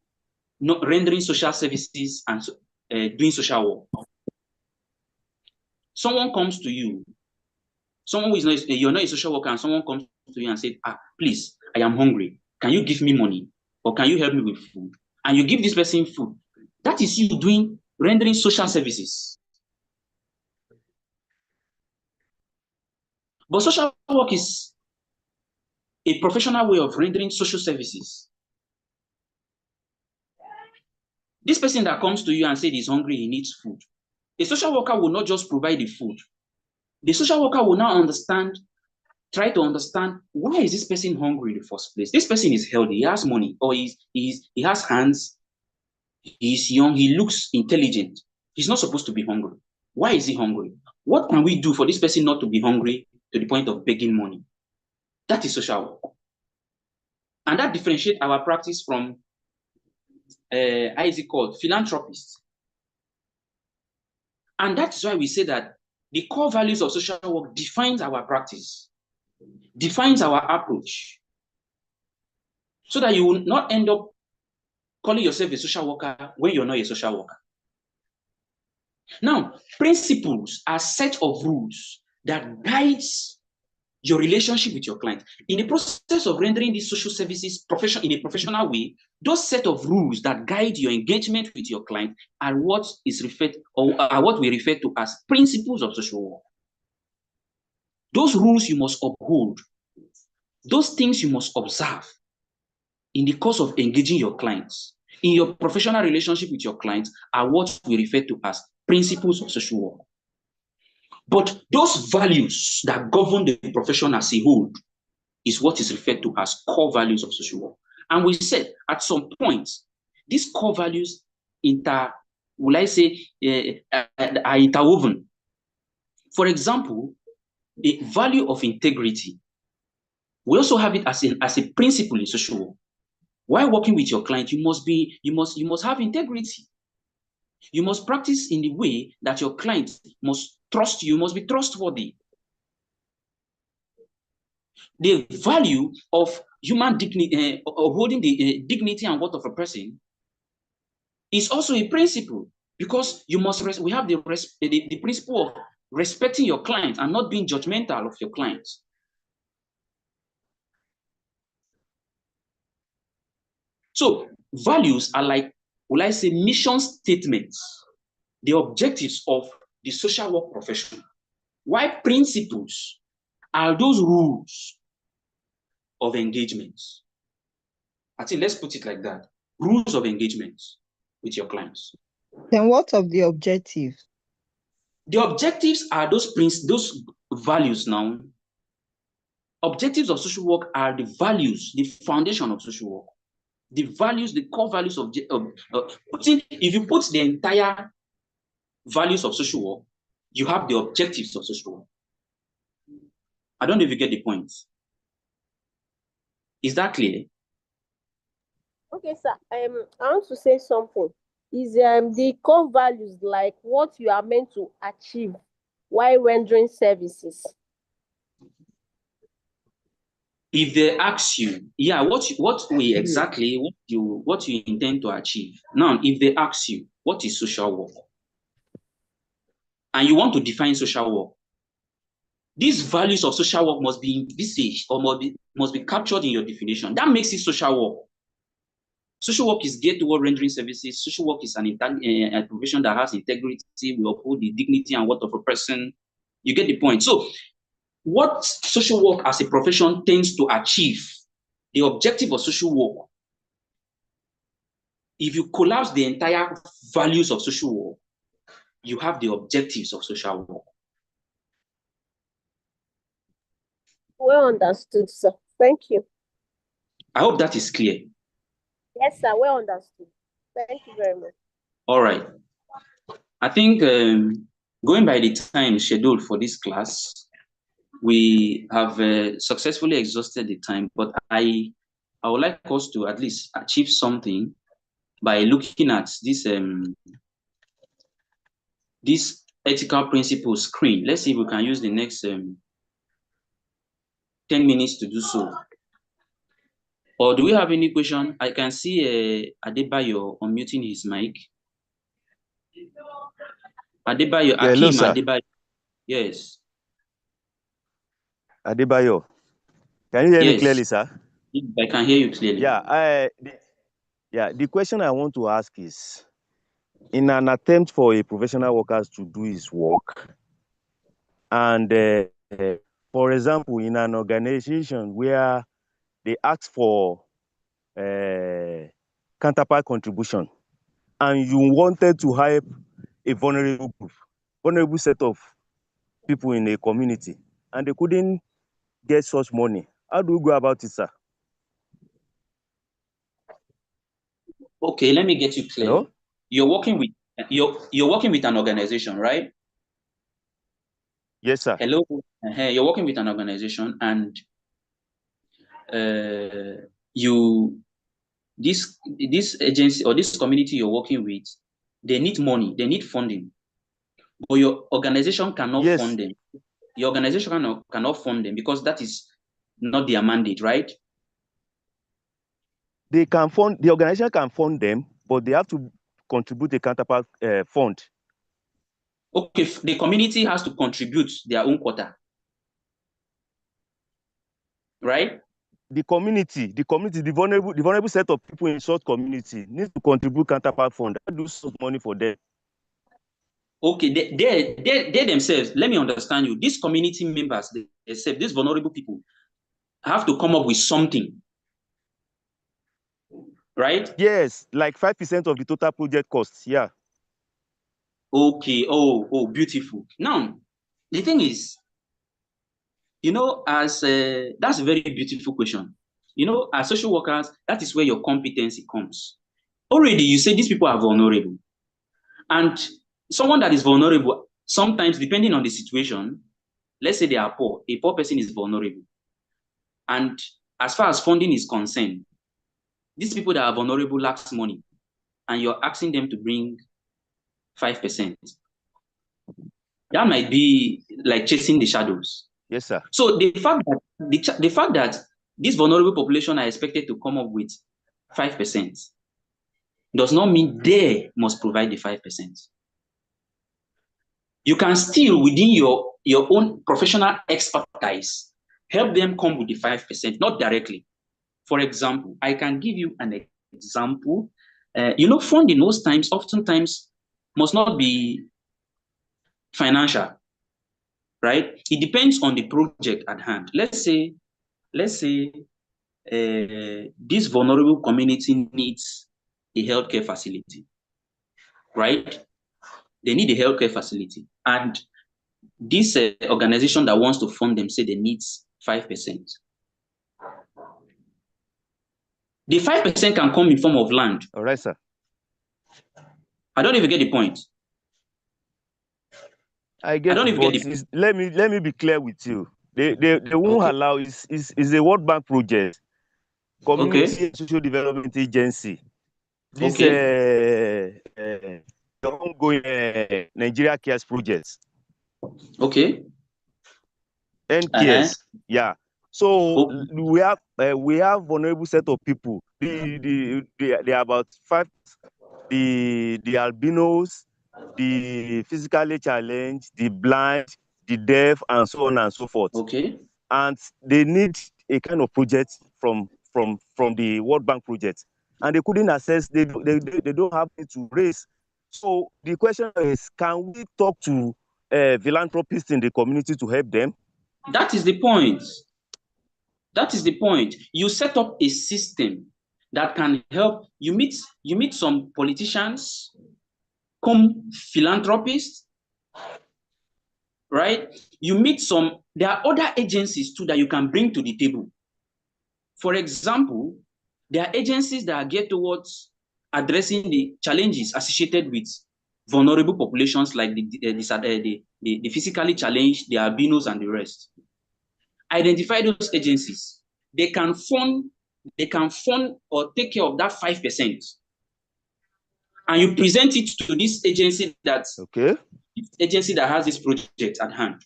Speaker 5: not rendering social services and doing social work. Someone comes to you, someone who is not, you're not a social worker, and someone comes to you and says, please, I am hungry. Can you give me money? Or can you help me with food? And you give this person food. That is you doing rendering social services. But social work is a professional way of rendering social services. This person that comes to you and says he's hungry, he needs food. A social worker will not just provide the food. The social worker will now try to understand, why is this person hungry in the first place? This person is healthy, he has money, or he has hands, He's young, he looks intelligent. He's not supposed to be hungry. Why is he hungry? What can we do for this person not to be hungry to the point of begging money? That is social work. And that differentiates our practice from, how is it called? Philanthropists. And that's why we say that the core values of social work defines our practice, defines our approach, so that you will not end up calling yourself a social worker when you're not a social worker. Now, principles are a set of rules that guides your relationship with your client. In the process of rendering these social services in a professional way, those set of rules that guide your engagement with your client are what is referred, or are what we refer to as principles of social work. Those rules you must uphold. Those things you must observe in the course of engaging your clients. In your professional relationship with your clients are what we refer to as principles of social work. But those values that govern the profession as a whole is what is referred to as core values of social work. And we said at some point, these core values are interwoven. For example, the value of integrity. We also have it as a principle in social work. While working with your client, you must have integrity. You must practice in the way that your client must trust you, must be trustworthy. The value of human dignity, of holding the dignity and worth of a person, is also a principle, because you must we have the principle of respecting your client and not being judgmental of your clients. So values are like, will I say, mission statements, the objectives of the social work profession. While principles are those rules of engagement. I think let's put it like that. Rules of engagement with your clients.
Speaker 4: Then what of the objectives?
Speaker 5: The objectives are those values now. Objectives of social work are the values, the foundation of social work. The values, the core values of if you put the entire values of social work, you have the objectives of social work. I don't know if you get the point. Is that clear?
Speaker 9: Okay, sir. I want to say something. Is the core values like what you are meant to achieve while rendering services?
Speaker 5: If they ask you, yeah, what you intend to achieve. Now, if they ask you, what is social work? And you want to define social work, these values of social work must be envisaged or must be captured in your definition. That makes it social work. Social work is geared toward rendering services. Social work is a profession that has integrity. We uphold the dignity and worth of a person. You get the point. So, what social work as a profession tends to achieve, the objective of social work, if you collapse the entire values of social work, you have the objectives of social work.
Speaker 9: Well understood, sir. Thank you.
Speaker 5: I hope that is clear.
Speaker 9: Yes, sir. Well understood. Thank you very much.
Speaker 5: All right. I think going by the time scheduled for this class, we have successfully exhausted the time, but I would like us to at least achieve something by looking at this ethical principles screen. Let's see if we can use the next 10 minutes to do so. Or do we have any question? I can see Adebayo unmuting his mic. Adebayo,
Speaker 7: Yeah, hello,
Speaker 5: Akim
Speaker 7: sir.
Speaker 5: Adebayo. Yes.
Speaker 7: Adebayo. Can you hear me
Speaker 5: Yes.
Speaker 7: clearly, sir?
Speaker 5: I can hear you clearly.
Speaker 7: Yeah, the question I want to ask is, in an attempt for a professional worker to do his work, and for example, in an organization where they ask for counterpart contribution, and you wanted to help a vulnerable set of people in a community, and they couldn't get such money, how do you go about it, sir?
Speaker 5: Okay, let me get you clear.
Speaker 7: Hello?
Speaker 5: You're working with an organization, right?
Speaker 7: Yes, sir.
Speaker 5: Hello. You're working with an organization, and this agency or this community you're working with, they need money, they need funding, but your organization cannot fund them. Your organization cannot fund them because that is not their mandate, right?
Speaker 7: The organization can fund them, but they have to contribute a counterpart fund.
Speaker 5: Okay, the community has to contribute their own quota, right?
Speaker 7: The vulnerable set of people in such community needs to contribute counterpart fund. That do source money for them.
Speaker 5: Okay, they themselves, let me understand you. These community members, these vulnerable people, have to come up with something, right?
Speaker 7: Yes, like 5% of the total project costs. Yeah.
Speaker 5: Okay. Oh, beautiful. Now, the thing is, that's a very beautiful question. As social workers, that is where your competency comes. Already, you say these people are vulnerable. And someone that is vulnerable, sometimes, depending on the situation, let's say they are poor. A poor person is vulnerable. And as far as funding is concerned, these people that are vulnerable lacks money. And you're asking them to bring 5%. That might be like chasing the shadows.
Speaker 7: Yes, sir.
Speaker 5: So the fact that this vulnerable population are expected to come up with 5% does not mean they must provide the 5%. You can still, within your own professional expertise, help them come with the 5%, not directly. For example, I can give you an example. Funding oftentimes must not be financial, right? It depends on the project at hand. Let's say this vulnerable community needs a healthcare facility, right? They need a healthcare facility. And this organization that wants to fund them say they need 5%. The 5% can come in form of land.
Speaker 7: All right, sir.
Speaker 5: I don't even get the point.
Speaker 7: I don't even get the let me be clear with you. They won't allow is a World Bank project, Community and Social Development Agency. This ongoing Nigeria Cares project.
Speaker 5: Okay.
Speaker 7: NCARES. Yeah. So we have vulnerable set of people. They are about 5. The albinos, the physically challenged, the blind, the deaf, and so on and so forth.
Speaker 5: Okay.
Speaker 7: And they need a kind of project from the World Bank project, and they couldn't access. They don't have it to raise. So the question is, can we talk to philanthropists in the community to help them?
Speaker 5: That is the point. That is the point. You set up a system that can help. You meet some politicians, come philanthropists, right? You meet there are other agencies too that you can bring to the table. For example, there are agencies that are geared towards addressing the challenges associated with vulnerable populations like the physically challenged, the albinos, and the rest. Identify those agencies. They can fund or take care of that 5%. And you present it to this agency that has this project at hand.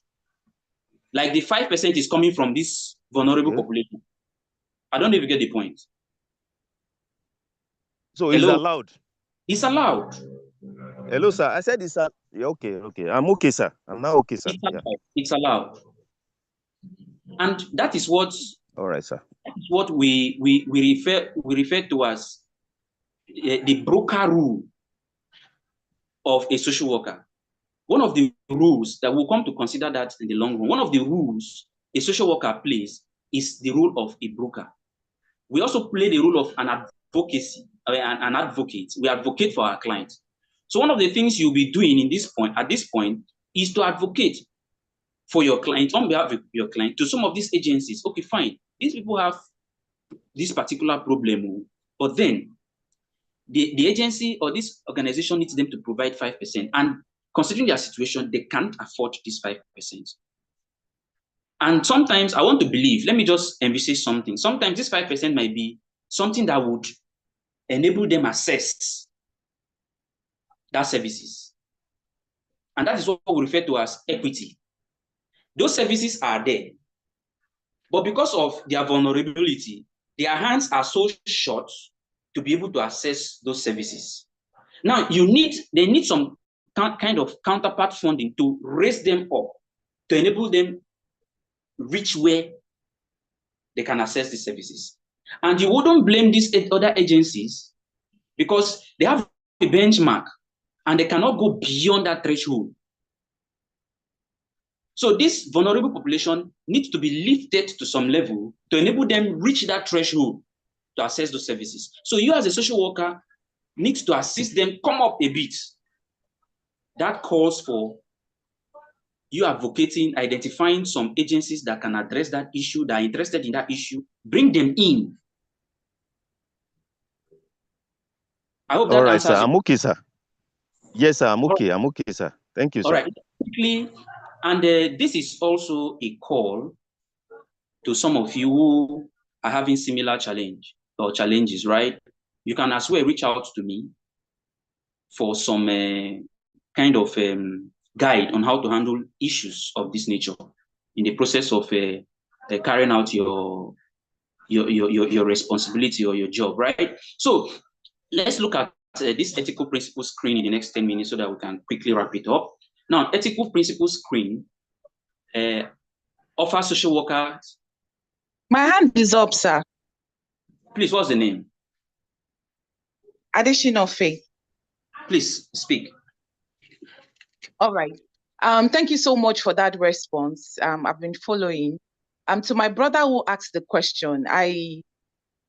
Speaker 5: Like the 5% is coming from this vulnerable population. I don't even get the point.
Speaker 7: So it's allowed?
Speaker 5: It's allowed.
Speaker 7: Hello, sir. I said it's okay. I'm okay, sir. I'm now okay, sir.
Speaker 5: It's allowed. And that is what.
Speaker 7: All right, sir.
Speaker 5: That is what we refer to as the broker rule of a social worker. One of the rules that we'll come to consider that in the long run. One of the rules a social worker plays is the role of a broker. We also play the role of an advocate. We advocate for our clients. So one of the things you'll be doing at this point is to advocate for your client, on behalf of your client, to some of these agencies. Okay, fine. These people have this particular problem, but then the agency or this organization needs them to provide 5%. And considering their situation, they can't afford this 5%. And sometimes I want to believe, let me just envisage something. Sometimes this 5% might be something that would enable them access that services. And that is what we refer to as equity. Those services are there. But because of their vulnerability, their hands are so short to be able to access those services. Now, they need some kind of counterpart funding to raise them up, to enable them reach where they can access these services. And you wouldn't blame these other agencies because they have a benchmark and they cannot go beyond that threshold. So this vulnerable population needs to be lifted to some level to enable them reach that threshold to access those services. So you as a social worker need to assist them come up a bit. That calls for you advocating, identifying some agencies that can address that issue, that are interested in that issue, bring them in. I hope that answers.
Speaker 7: All right, sir. I'm okay, sir. Yes, sir. I'm okay, sir. Thank you, sir.
Speaker 5: All right. Quickly, and this is also a call to some of you who are having similar challenges, right? You can as well reach out to me for some kind of guide on how to handle issues of this nature in the process of carrying out your responsibility or your job, right? So let's look at this ethical principle screen in the next 10 minutes so that we can quickly wrap it up. Now, ethical principle screen offers social workers.
Speaker 12: My hand is up, sir.
Speaker 5: Please, what's the name?
Speaker 12: Additional Faith.
Speaker 5: Please speak.
Speaker 12: All right. Thank you so much for that response. I've been following. To my brother who asked the question,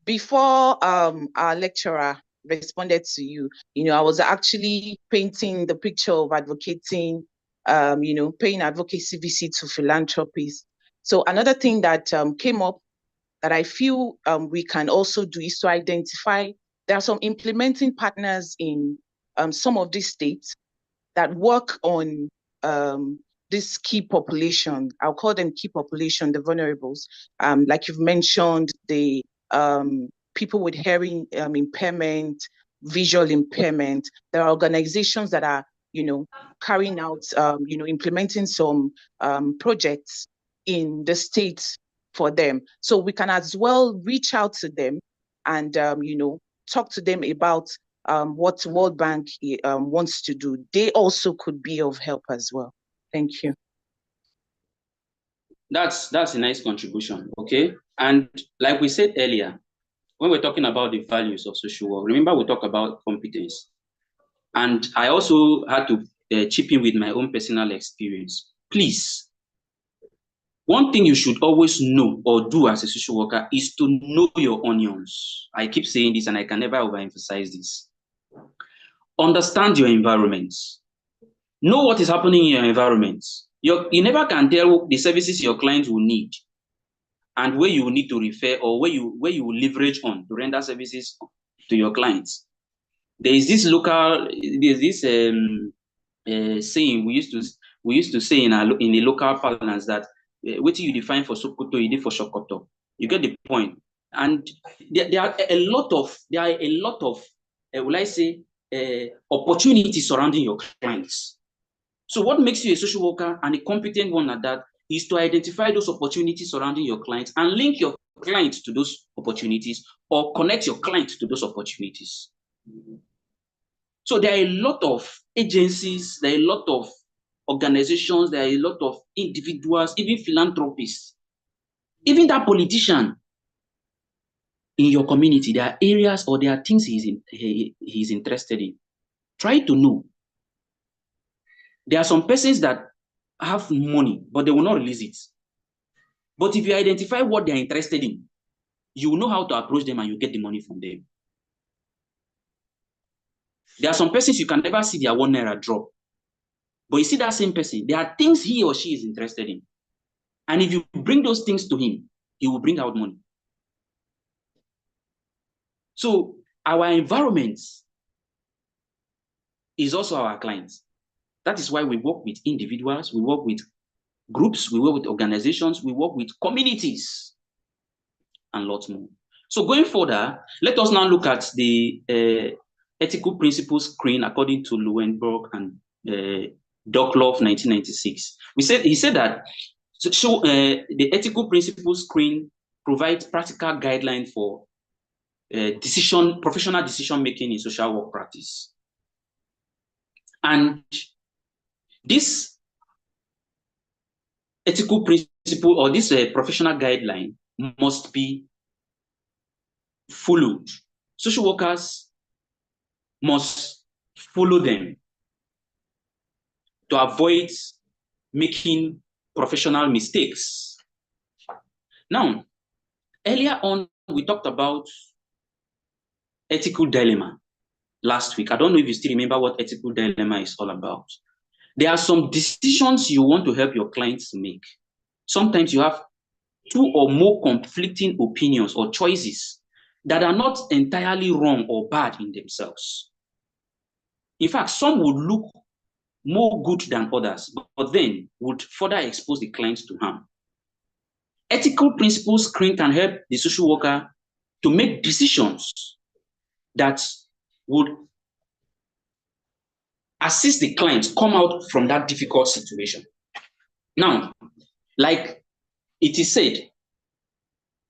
Speaker 12: before our lecturer responded to you, I was actually painting the picture of advocating, paying advocacy visit to philanthropists. So another thing that came up that I feel we can also do is to identify, there are some implementing partners in some of these states that work on this key population. I'll call them key population, the vulnerables. Like you've mentioned, the people with hearing impairment, visual impairment. There are organizations that are, carrying out, implementing some projects in the states for them. So we can as well reach out to them and, talk to them about what World Bank wants to do. They also could be of help as well. Thank you.
Speaker 5: That's a nice contribution, okay? And like we said earlier, when we're talking about the values of social work, remember we talk about competence. And I also had to chip in with my own personal experience. Please, one thing you should always know or do as a social worker is to know your onions. I keep saying this and I can never overemphasize this. Understand your environment. Know what is happening in your environment. You never can tell the services your clients will need and where you will need to refer or where you will leverage on to render services to your clients. There's this saying we used to say in a local parlance that what you define for Sokoto, you did for Sokoto. You get the point. And there are a lot of will I say opportunities surrounding your clients. So what makes you a social worker and a competent one at that is to identify those opportunities surrounding your clients and link your clients to those opportunities or connect your clients to those opportunities. So there are a lot of agencies, there are a lot of organizations, there are a lot of individuals, even philanthropists, even that politician in your community. There are areas or there are things he's interested in. Try to know. There are some persons that have money, but they will not release it. But if you identify what they're interested in, you will know how to approach them and you get the money from them. There are some persons you can never see their 1 naira drop. But you see that same person, there are things he or she is interested in. And if you bring those things to him, he will bring out money. So our environments is also our client. That is why we work with individuals, we work with groups, we work with organizations, we work with communities, and lots more. So going further, let us now look at the ethical principles screen according to Lowenberg and Duckloff 1996. He said that the ethical principles screen provides practical guidelines for professional decision making in social work practice. And this ethical principle or this professional guideline must be followed. Social workers must follow them to avoid making professional mistakes. Now, earlier on, we talked about ethical dilemma last week. I don't know if you still remember what ethical dilemma is all about. There are some decisions you want to help your clients make. Sometimes you have two or more conflicting opinions or choices that are not entirely wrong or bad in themselves. In fact, some would look more good than others, but then would further expose the client to harm. Ethical principles screen can help the social worker to make decisions that would assist the client come out from that difficult situation. Now, like it is said,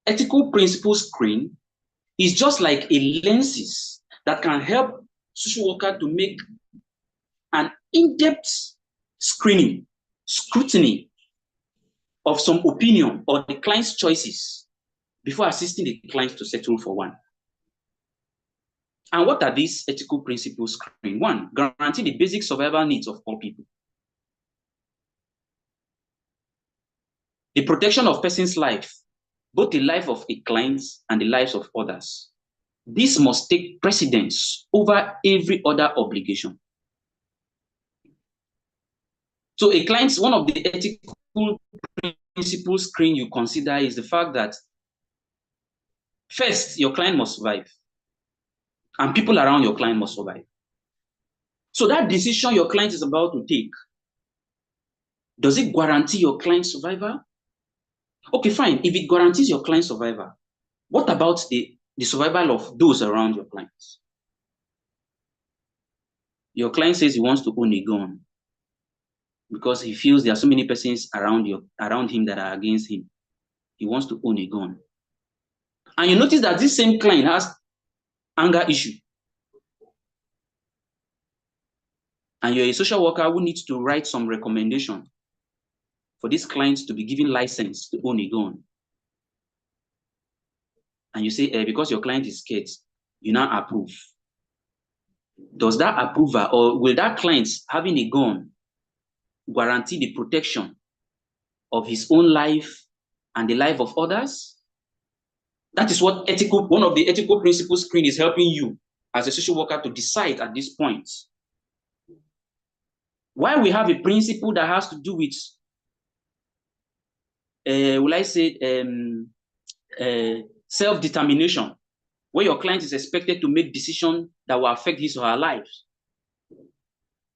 Speaker 5: ethical principles screen is just like a lenses that can help social worker to make an in-depth scrutiny of some opinion or the client's choices before assisting the client to settle for one. And what are these ethical principles screen? One, guarantee the basic survival needs of all people. The protection of person's life, both the life of a client and the lives of others. This must take precedence over every other obligation. So a client's, one of the ethical principles screen you consider is the fact that first, your client must survive. And people around your client must survive. So that decision your client is about to take, does it guarantee your client's survival? Okay, fine. If it guarantees your client's survival, what about the survival of those around your clients? Your client says he wants to own a gun because he feels there are so many persons around him that are against him. He wants to own a gun. And you notice that this same client has anger issue. And you're a social worker who needs to write some recommendation for this client to be given license to own a gun. And you say, because your client is scared, you now approve. Does that approval or will that client having a gun guarantee the protection of his own life and the life of others? That is what one of the ethical principles screen is helping you as a social worker to decide at this point. Why we have a principle that has to do with, self-determination, where your client is expected to make decisions that will affect his or her life.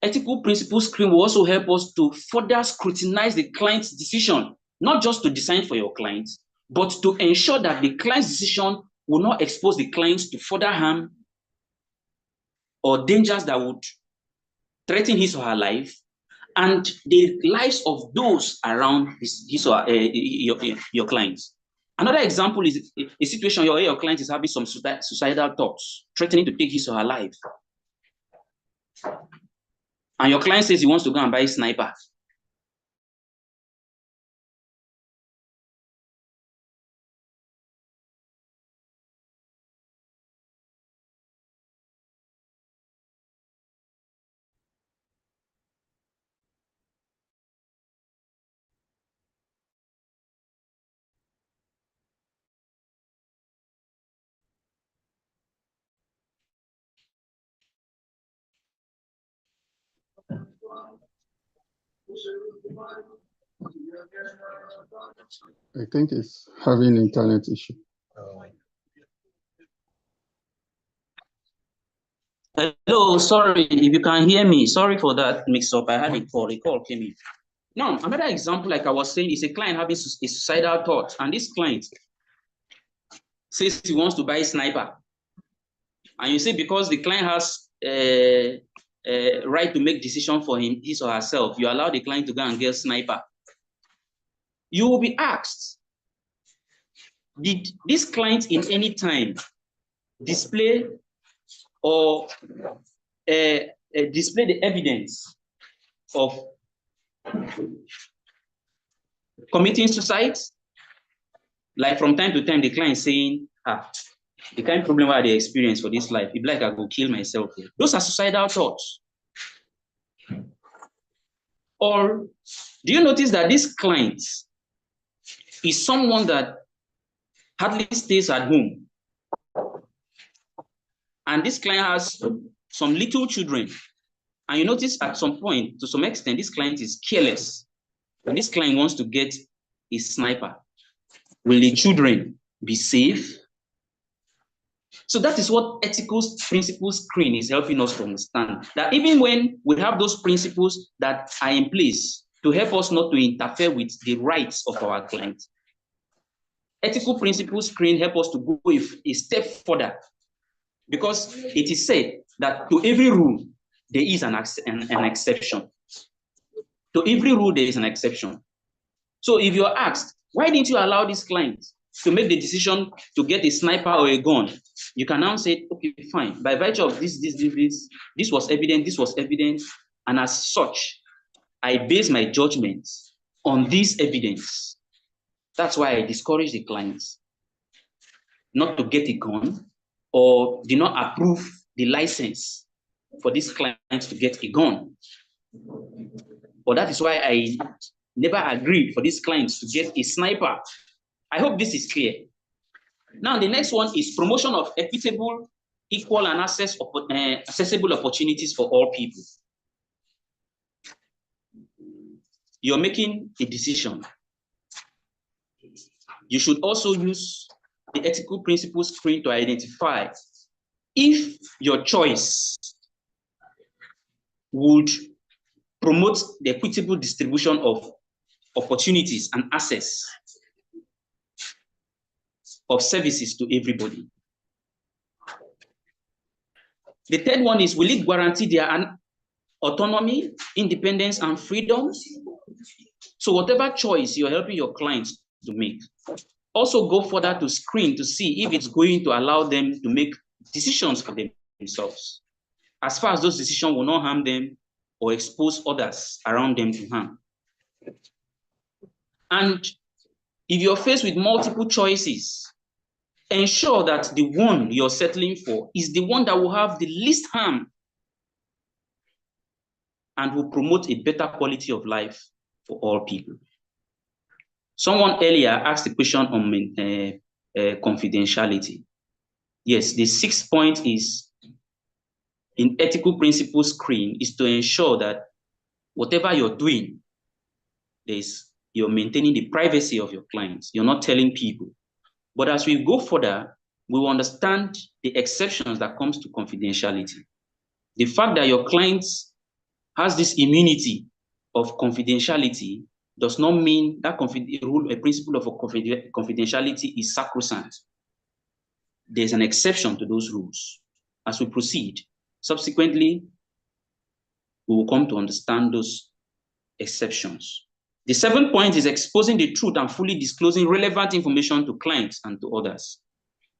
Speaker 5: Ethical principles screen will also help us to further scrutinize the client's decision, not just to decide for your client, but to ensure that the client's decision will not expose the clients to further harm or dangers that would threaten his or her life and the lives of those around his or your clients. Another example is a situation where your client is having some suicidal thoughts, threatening to take his or her life. And your client says he wants to go and buy a sniper.
Speaker 8: I think it's having internet issue.
Speaker 5: Hello, sorry if you can hear me. Sorry for that mix-up. I had a call came in. Now, another example, like I was saying, is a client having a suicidal thought, and this client says he wants to buy a sniper. And you say because the client has right to make decision for his or herself, you allow the client to go and get a sniper. You will be asked, did this client in any time display or display the evidence of committing suicide? Like from time to time, the client saying, the kind of problem I they experience for this life, if like I go kill myself. Those are suicidal thoughts. Or do you notice that this client is someone that hardly stays at home? And this client has some little children. And you notice at some point, to some extent, this client is careless. And this client wants to get a sniper. Will the children be safe? So that is what ethical principles screen is helping us to understand. That even when we have those principles that are in place to help us not to interfere with the rights of our clients, ethical principles screen help us to go a step further, because it is said that to every rule there is an exception. To every rule there is an exception. So if you're asked, why didn't you allow this client to make the decision to get a sniper or a gun? You can now say, okay, fine. By virtue of this was evident, and as such, I base my judgment on this evidence. That's why I discourage the clients not to get a gun, or did not approve the license for this client to get a gun. But that is why I never agreed for these clients to get a sniper. I hope this is clear. Now, the next one is promotion of equitable, equal, and accessible opportunities for all people. You're making a decision. You should also use the ethical principles screen to identify if your choice would promote the equitable distribution of opportunities and access of services to everybody. The third one is, will it guarantee their autonomy, independence, and freedom? So whatever choice you're helping your clients to make, also go further to screen to see if it's going to allow them to make decisions for themselves, as far as those decisions will not harm them or expose others around them to harm. And if you're faced with multiple choices, ensure that the one you're settling for is the one that will have the least harm and will promote a better quality of life for all people. Someone earlier asked the question on confidentiality. Yes, the 6th point is, in ethical principles screen, is to ensure that whatever you're doing, you're maintaining the privacy of your clients. You're not telling people. But as we go further, we will understand the exceptions that comes to confidentiality. The fact that your clients has this immunity of confidentiality does not mean that a principle of confidentiality is sacrosanct. There's an exception to those rules. As we proceed, subsequently, we will come to understand those exceptions. The 7th point is exposing the truth and fully disclosing relevant information to clients and to others.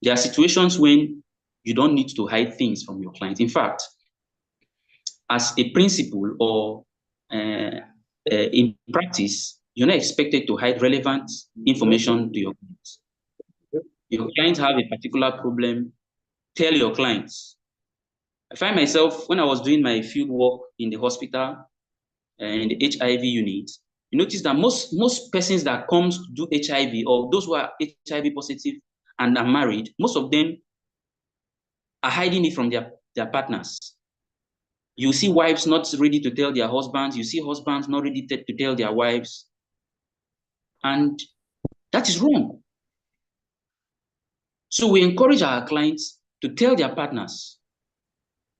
Speaker 5: There are situations when you don't need to hide things from your client. In fact, as a principle or in practice, you're not expected to hide relevant information to your clients. Your clients have a particular problem, tell your clients. I find myself, when I was doing my field work in the hospital, in the HIV unit, you notice that most persons that comes to do HIV, or those who are HIV positive and are married, most of them are hiding it from their partners. You see wives not ready to tell their husbands. You see husbands not ready to tell their wives. And that is wrong. So we encourage our clients to tell their partners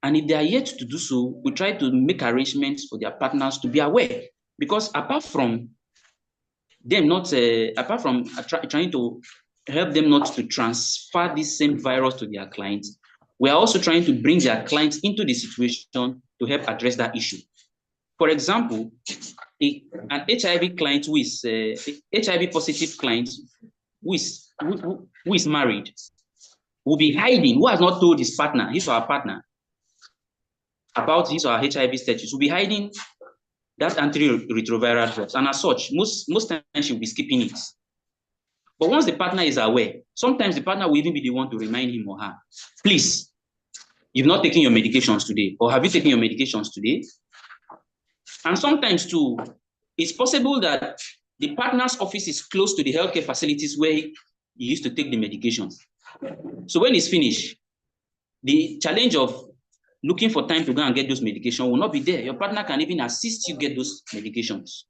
Speaker 5: And if they are yet to do so, we try to make arrangements for their partners to be aware. Because apart from them trying to help them not to transfer this same virus to their clients, we are also trying to bring their clients into the situation to help address that issue. For example, an HIV client who is HIV positive client who is married will be hiding, who has not told his partner, his or her partner, about his or her HIV status, will be hiding that antiretroviral drugs, and as such, most times she will be skipping it. But once the partner is aware, sometimes the partner will even be the one to remind him or her, please, you've not taken your medications today, or have you taken your medications today? And sometimes too, it's possible that the partner's office is close to the healthcare facilities where he used to take the medications. So when it's finished, the challenge of looking for time to go and get those medications will not be there. Your partner can even assist you get those medications.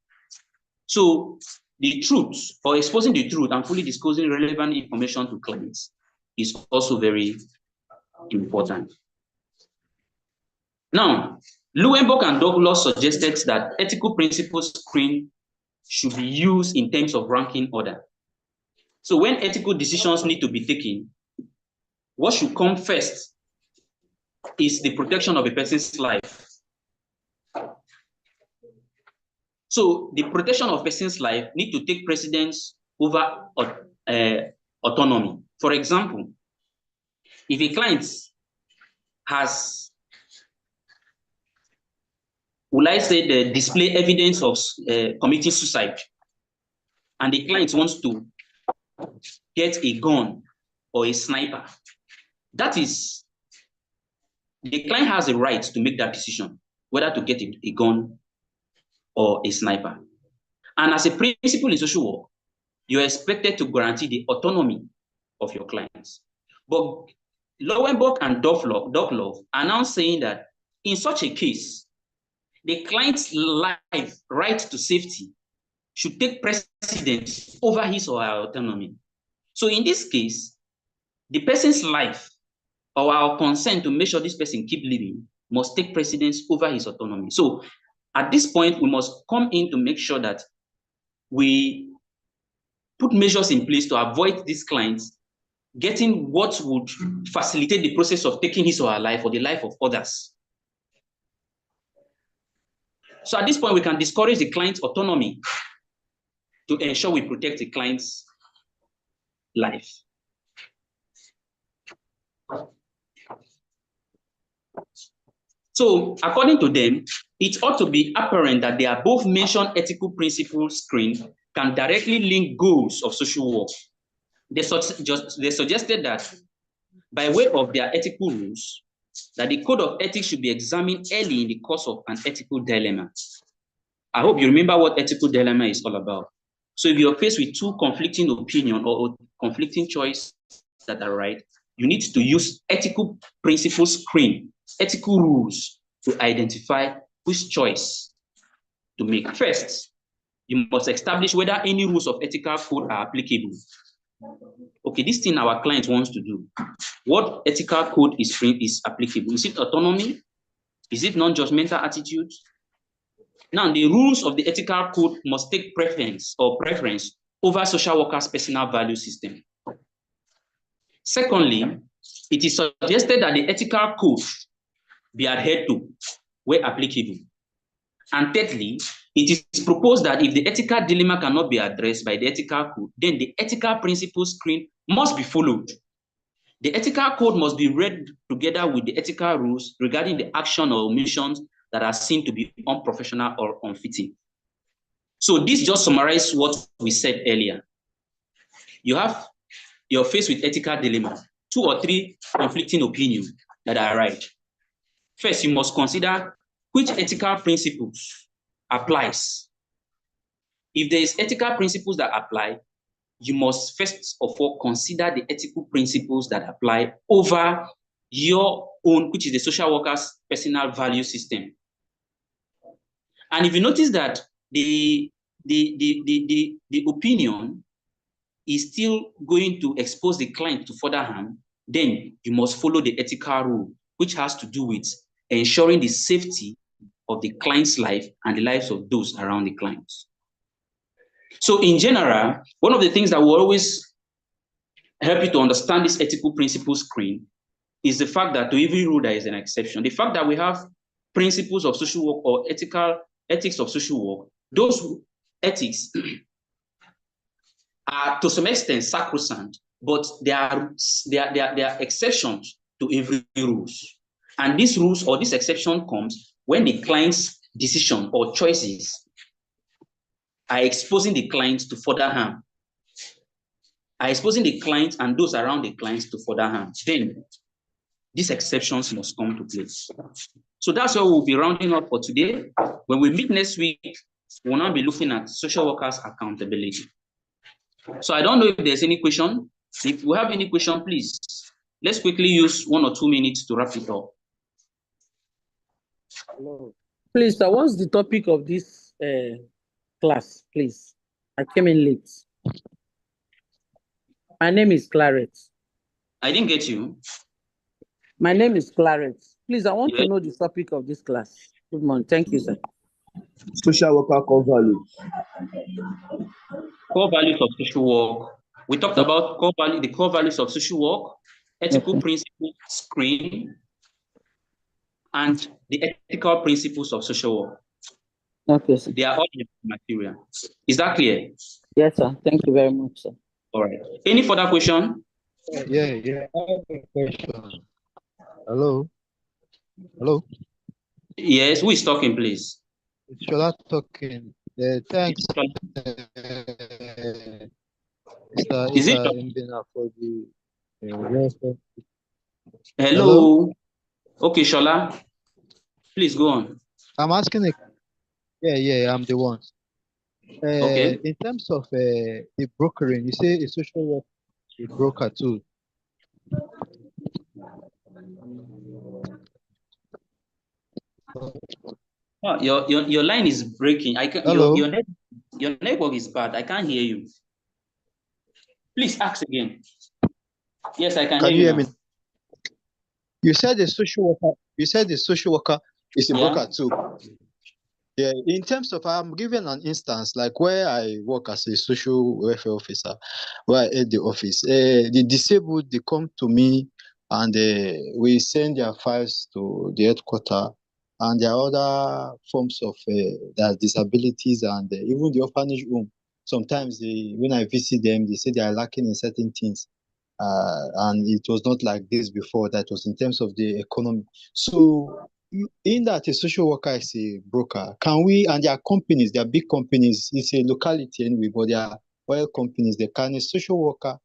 Speaker 5: So the truth, or exposing the truth and fully disclosing relevant information to clients, is also very important. Now, Lewinburg and Douglas suggested that ethical principles screen should be used in terms of ranking order. So when ethical decisions need to be taken, what should come first is the protection of a person's life. So the protection of a person's life need to take precedence over autonomy. For example, if a client has, will I say, the display evidence of committing suicide, and the client wants to get a gun or a sniper, that is, the client has a right to make that decision, whether to get a gun or a sniper. And as a principle in social work, you're expected to guarantee the autonomy of your clients. But Lowenberg and Douglas are now saying that in such a case, the client's life right to safety should take precedence over his or her autonomy. So in this case, the person's life or our consent to make sure this person keep living must take precedence over his autonomy. So at this point, we must come in to make sure that we put measures in place to avoid these clients getting what would facilitate the process of taking his or her life or the life of others. So at this point, we can discourage the client's autonomy to ensure we protect the client's life. So according to them, it ought to be apparent that the above mentioned ethical principles screen can directly link goals of social work. They suggested that by way of their ethical rules, that the code of ethics should be examined early in the course of an ethical dilemma. I hope you remember what ethical dilemma is all about. So if you're faced with two conflicting opinions or conflicting choices that are right, you need to use ethical principles screen, ethical rules to identify which choice to make. First, you must establish whether any rules of ethical code are applicable. Okay, this thing our client wants to do. What ethical code is applicable? Is it autonomy? Is it non-judgmental attitude? Now, the rules of the ethical code must take preference over social workers' personal value system. Secondly, it is suggested that the ethical code be adhered to where applicable. And thirdly, it is proposed that if the ethical dilemma cannot be addressed by the ethical code, then the ethical principles screen must be followed. The ethical code must be read together with the ethical rules regarding the action or omissions that are seen to be unprofessional or unfitting. So this just summarizes what we said earlier. You're faced with ethical dilemma, 2 or 3 conflicting opinions that are right. First, you must consider which ethical principles applies. If there is ethical principles that apply, you must first of all consider the ethical principles that apply over your own, which is the social worker's personal value system. And if you notice that the opinion is still going to expose the client to further harm, then you must follow the ethical rule which has to do with ensuring the safety of the client's life and the lives of those around the clients. So in general, one of the things that will always help you to understand this ethical principles screen is the fact that to every rule there is an exception. The fact that we have principles of social work or ethics of social work, those ethics are to some extent sacrosanct, but there are exceptions to every rules. And these rules or this exception comes when the client's decision or choices are exposing the client to further harm, are exposing the client and those around the clients to further harm. Then these exceptions must come to place. So that's what we'll be rounding up for today. When we meet next week, we'll now be looking at social workers' accountability. So I don't know if there's any question. If you have any question, please, let's quickly use 1 or 2 minutes to wrap it up.
Speaker 11: Please, sir, what's the topic of this class, please? I came in late. My name is Claret.
Speaker 5: I didn't get you.
Speaker 11: My name is Claret. Please, I want
Speaker 5: Yes.
Speaker 11: to know the topic of this class. Good morning. Thank you, sir.
Speaker 2: Social worker core values.
Speaker 5: Core values of social work. We talked about the core values of social work, ethical principles screen, and the ethical principles of social work.
Speaker 11: Okay, sir.
Speaker 5: They are all in the material. Is that clear?
Speaker 11: Yes, sir. Thank you very much, sir.
Speaker 5: All right. Any further question?
Speaker 13: Yeah, I have a question. Hello? Hello?
Speaker 5: Yes, who is talking, please?
Speaker 13: It's Shola talking. Thanks,
Speaker 5: Is it?
Speaker 13: Mbina, for the response.
Speaker 5: Hello? Okay, Shola. Please go on.
Speaker 13: I'm asking a, yeah, I'm the one.
Speaker 5: Okay.
Speaker 13: In terms of the brokering, you say a social work, a broker too.
Speaker 5: Oh, your line is breaking. I can.
Speaker 13: Hello?
Speaker 5: Your network is bad. I can't hear you. Please ask again. Yes, I can
Speaker 13: Can
Speaker 5: hear
Speaker 13: you hear
Speaker 5: now.
Speaker 13: me? You said the social worker. You said the social worker is a broker too. Yeah. In terms of, I'm giving an instance like where I work as a social welfare officer, where I head the office. The disabled, they come to me, and we send their files to the headquarters. And there are other forms of their disabilities, and even the orphanage home. Sometimes when I visit them, they say they are lacking in certain things. And it was not like this before. That was in terms of the economy. So in that a social worker is a broker, can we, and there are companies, they are big companies, it's a locality anyway, but they are oil companies, they can a social worker,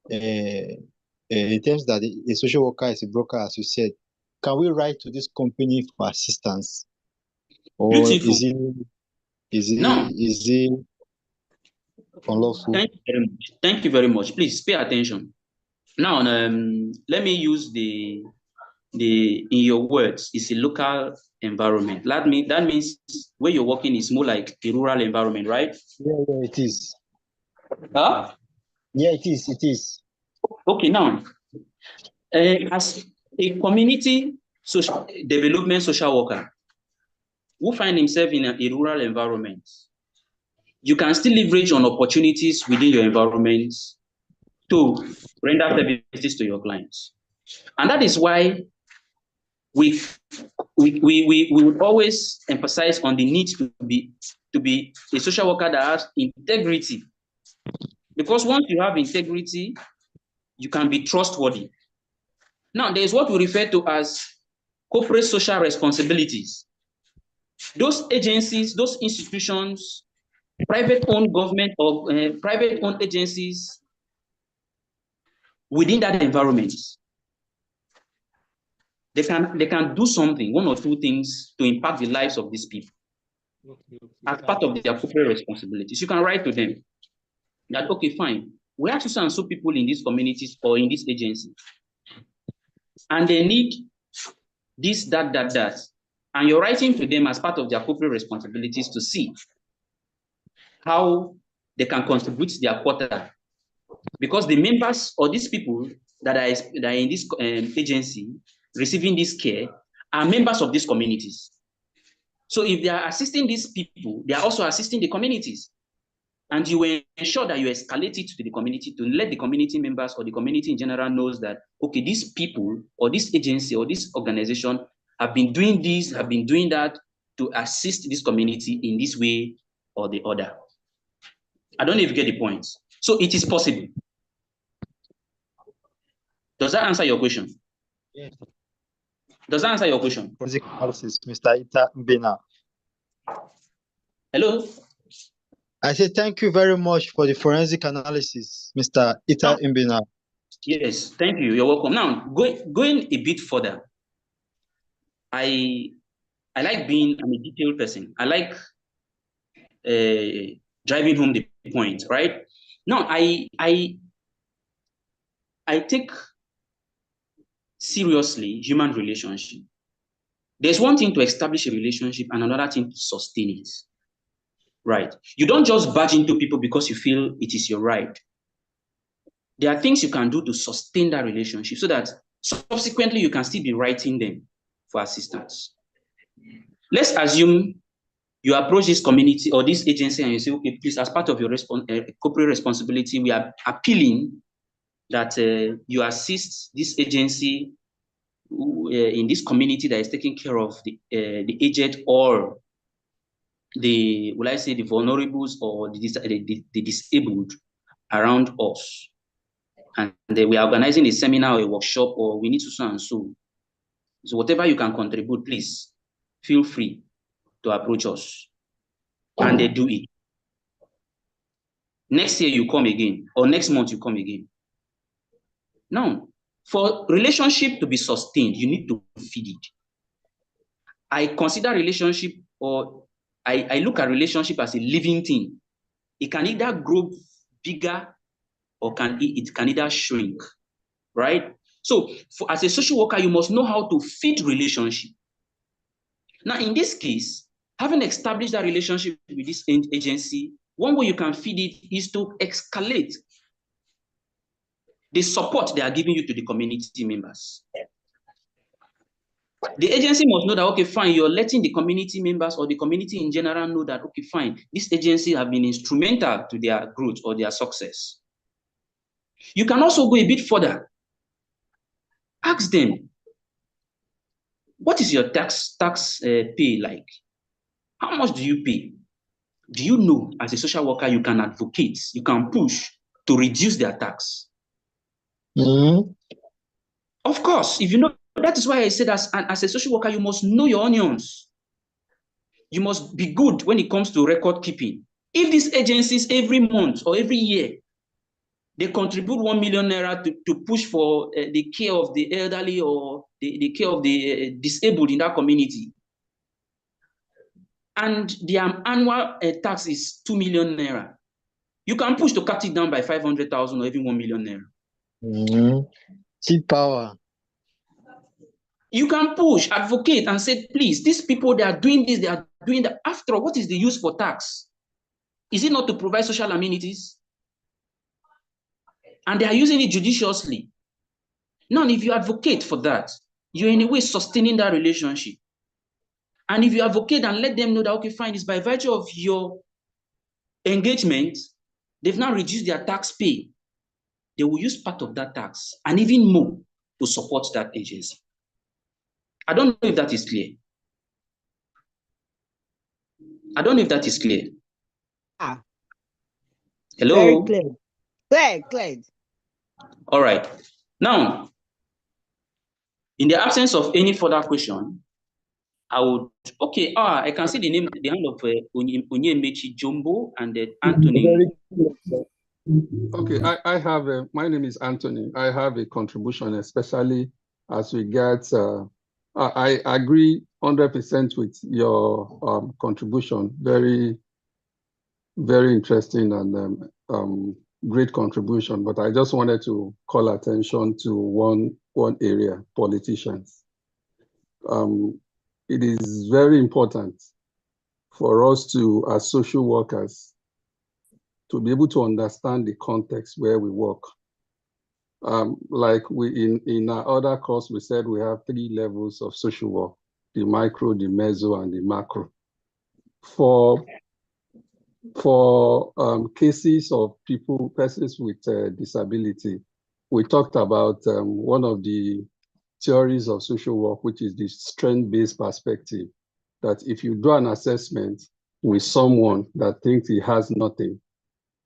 Speaker 13: in terms that a social worker is a broker, as you said, can we write to this company for assistance? Or
Speaker 5: Beautiful.
Speaker 13: is it unlawful?
Speaker 5: Thank you very much. Thank you very much. Please pay attention. Now, let me use the in your words, it's a local environment. That means where you're working is more like a rural environment, right?
Speaker 13: Yeah, it is.
Speaker 5: Huh?
Speaker 13: Yeah, it is.
Speaker 5: Okay, now, as a community social development social worker who find himself in a rural environment, you can still leverage on opportunities within your environment to render services to your clients. And that is why we would always emphasize on the need to be a social worker that has integrity. Because once you have integrity, you can be trustworthy. Now, there's what we refer to as corporate social responsibilities. Those agencies, those institutions, private-owned government or private-owned agencies within that environment, they can do something, 1 or 2 things to impact the lives of these people as part of their corporate responsibilities. You can write to them that, okay, fine, we have so and so people in these communities or in this agency, and they need this, that. And you're writing to them as part of their corporate responsibilities to see how they can contribute their quota. Because the members or these people that are in this agency receiving this care are members of these communities. So if they are assisting these people, they are also assisting the communities. And you will ensure that you escalate it to the community to let the community members or the community in general knows that, okay, these people or this agency or this organization have been doing this, have been doing that to assist this community in this way or the other. I don't know if you get the point. So it is possible. Does that answer your question?
Speaker 13: Yes.
Speaker 5: Does that answer your question?
Speaker 13: Forensic analysis, Mr. Mbina.
Speaker 5: Hello?
Speaker 13: I say thank you very much for the forensic analysis, Mr. Mbina.
Speaker 5: Yes, thank you. You're welcome. Now, going a bit further, I like being a detailed person. I like driving home the point, right? Now, I take seriously human relationship. There's one thing to establish a relationship and another thing to sustain it, right? You don't just barge into people because you feel it is your right. There are things you can do to sustain that relationship so that subsequently you can still be writing them for assistance. Let's assume you approach this community or this agency and you say, okay, please, as part of your corporate responsibility, we are appealing that you assist this agency in this community that is taking care of the aged or the, will I say, the vulnerables or the disabled around us. And we are organizing a seminar or a workshop, or we need to so and so. So whatever you can contribute, please feel free to approach us. And they do it. Next year you come again, or next month you come again. Now, for relationship to be sustained, you need to feed it. I consider relationship, or I look at relationship as a living thing. It can either grow bigger or it can either shrink, right? So as a social worker, you must know how to feed relationship. Now, in this case, having established that relationship with this agency, one way you can feed it is to escalate the support they are giving you to the community members. The agency must know that, okay, fine, you're letting the community members or the community in general know that, okay, fine, this agency have been instrumental to their growth or their success. You can also go a bit further. Ask them, what is your tax pay like? How much do you pay? Do you know, as a social worker, you can advocate, you can push to reduce their tax?
Speaker 13: Mm-hmm.
Speaker 5: Of course, if you know, that is why I said as a social worker, you must know your onions. You must be good when it comes to record keeping. If these agencies every month or every year, they contribute 1 million naira to push for the care of the elderly or the care of the disabled in that community, and their annual tax is 2 million naira, you can push to cut it down by 500,000 or even 1 million naira.
Speaker 13: Mm-hmm. See power.
Speaker 5: You can push, advocate, and say, please, these people, they are doing this, they are doing that. After all, what is the use for tax? Is it not to provide social amenities? And they are using it judiciously. Now, if you advocate for that, you're in a way sustaining that relationship. And if you advocate and let them know that, okay, fine, it's by virtue of your engagement, they've now reduced their tax pay. They will use part of that tax and even more to support that agency. I don't know if that is clear. I don't know if that is clear.
Speaker 4: Ah.
Speaker 5: Hello?
Speaker 4: Very clear. Clear.
Speaker 5: All right. Now, in the absence of any further question, I would, okay, I can see the hand of Onyemechi Jumbo and Anthony.
Speaker 8: Okay, I have, my name is Anthony. I have a contribution, especially as regards, I agree 100% with your contribution. Very, very interesting and great contribution. But I just wanted to call attention to one area, politicians. It is very important for us to, as social workers, to be able to understand the context where we work. Like in our other course, we said we have 3 levels of social work: the micro, the meso, and the macro. For cases of persons with disability, we talked about one of the theories of social work, which is the strength-based perspective, that if you do an assessment with someone that thinks he has nothing,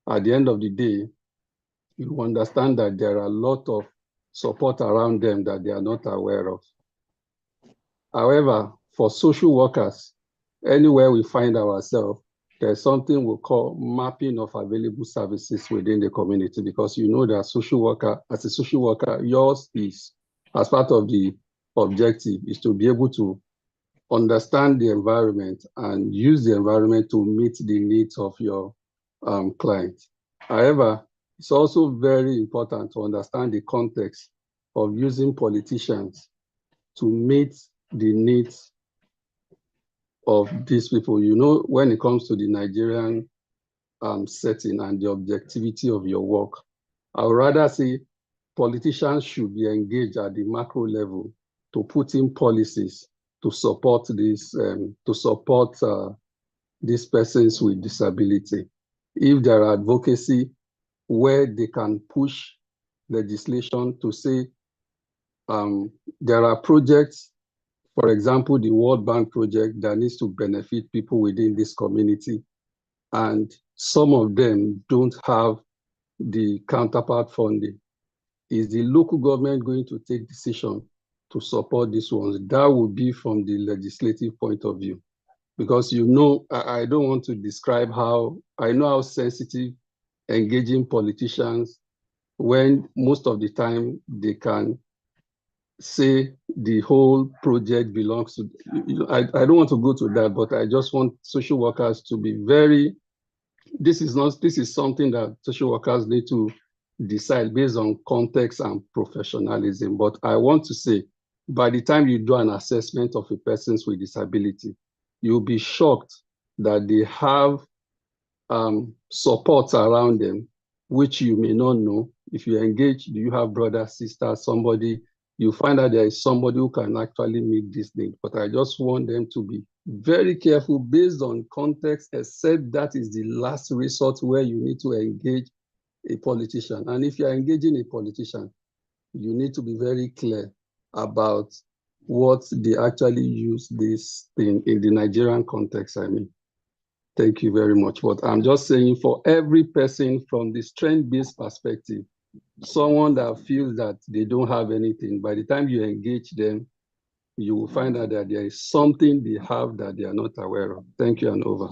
Speaker 8: at the end of the day, you understand that there are a lot of support around them that they are not aware of. However, for social workers, anywhere we find ourselves, there's something we call mapping of available services within the community, because you know that as a social worker, yours is, as part of the objective, is to be able to understand the environment and use the environment to meet the needs of your client. However, it's also very important to understand the context of using politicians to meet the needs of these people. You know, when it comes to the Nigerian setting and the objectivity of your work, I would rather say politicians should be engaged at the macro level to put in policies to support these persons with disability. If there are advocacy where they can push legislation to say there are projects, for example, the World Bank project that needs to benefit people within this community, and some of them don't have the counterpart funding. Is the local government going to take decision to support these ones? That would be from the legislative point of view. Because you know, I don't want to describe I know how sensitive engaging politicians, when most of the time they can say the whole project belongs to, I don't want to go to that, but I just want social workers to be very, this is something that social workers need to decide based on context and professionalism. But I want to say, by the time you do an assessment of a person with disability, you'll be shocked that they have support around them, which you may not know. If you engage, do you have brother, sister, somebody, you find out there is somebody who can actually meet this need. But I just want them to be very careful based on context, except that is the last resort where you need to engage a politician. And if you're engaging a politician, you need to be very clear about what they actually use this thing in the Nigerian context, I mean. Thank you very much. But I'm just saying, for every person from the strength-based perspective, someone that feels that they don't have anything, by the time you engage them, you will find out that there is something they have that they are not aware of. Thank you, and over.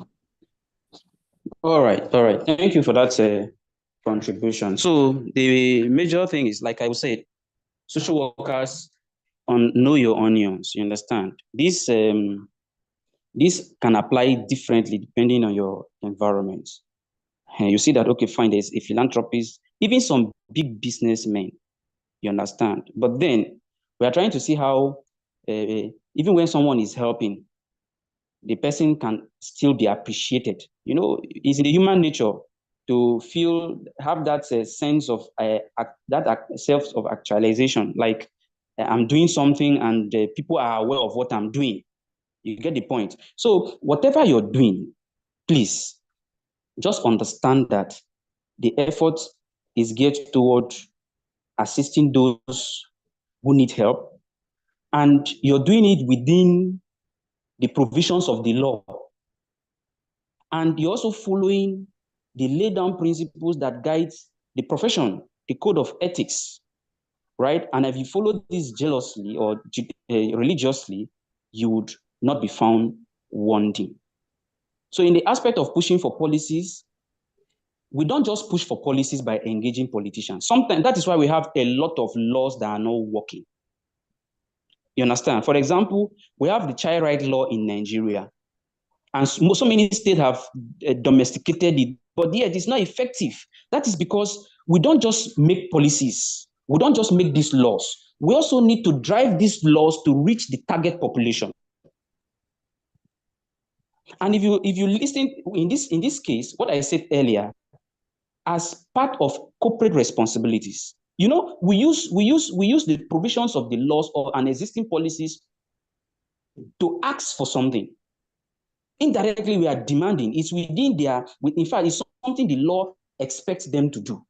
Speaker 5: All right. Thank you for that contribution. So the major thing is, like I said, social workers know your onions. You understand? This can apply differently depending on your environment. And you see that, okay, fine, there's a philanthropist, even some big businessmen, you understand? But then we are trying to see how, even when someone is helping, the person can still be appreciated. You know, it's in the human nature to have that sense of self of actualization, like I'm doing something and people are aware of what I'm doing. You get the point. So whatever you're doing, please just understand that the effort is geared toward assisting those who need help, and you're doing it within the provisions of the law. And you're also following the laid down principles that guides the profession, the code of ethics, right? And if you follow this jealously or religiously, you would not be found wanting. So in the aspect of pushing for policies, we don't just push for policies by engaging politicians. Sometimes that is why we have a lot of laws that are not working. You understand? For example, we have the child right law in Nigeria, and so many states have domesticated it, but yet it's not effective. That is because we don't just make policies. We don't just make these laws. We also need to drive these laws to reach the target population. And if you listen in this case, what I said earlier, as part of corporate responsibilities, You know, we use the provisions of the laws or an existing policies to ask for something. Indirectly, we are demanding. It's within their, in fact, it's something the law expects them to do.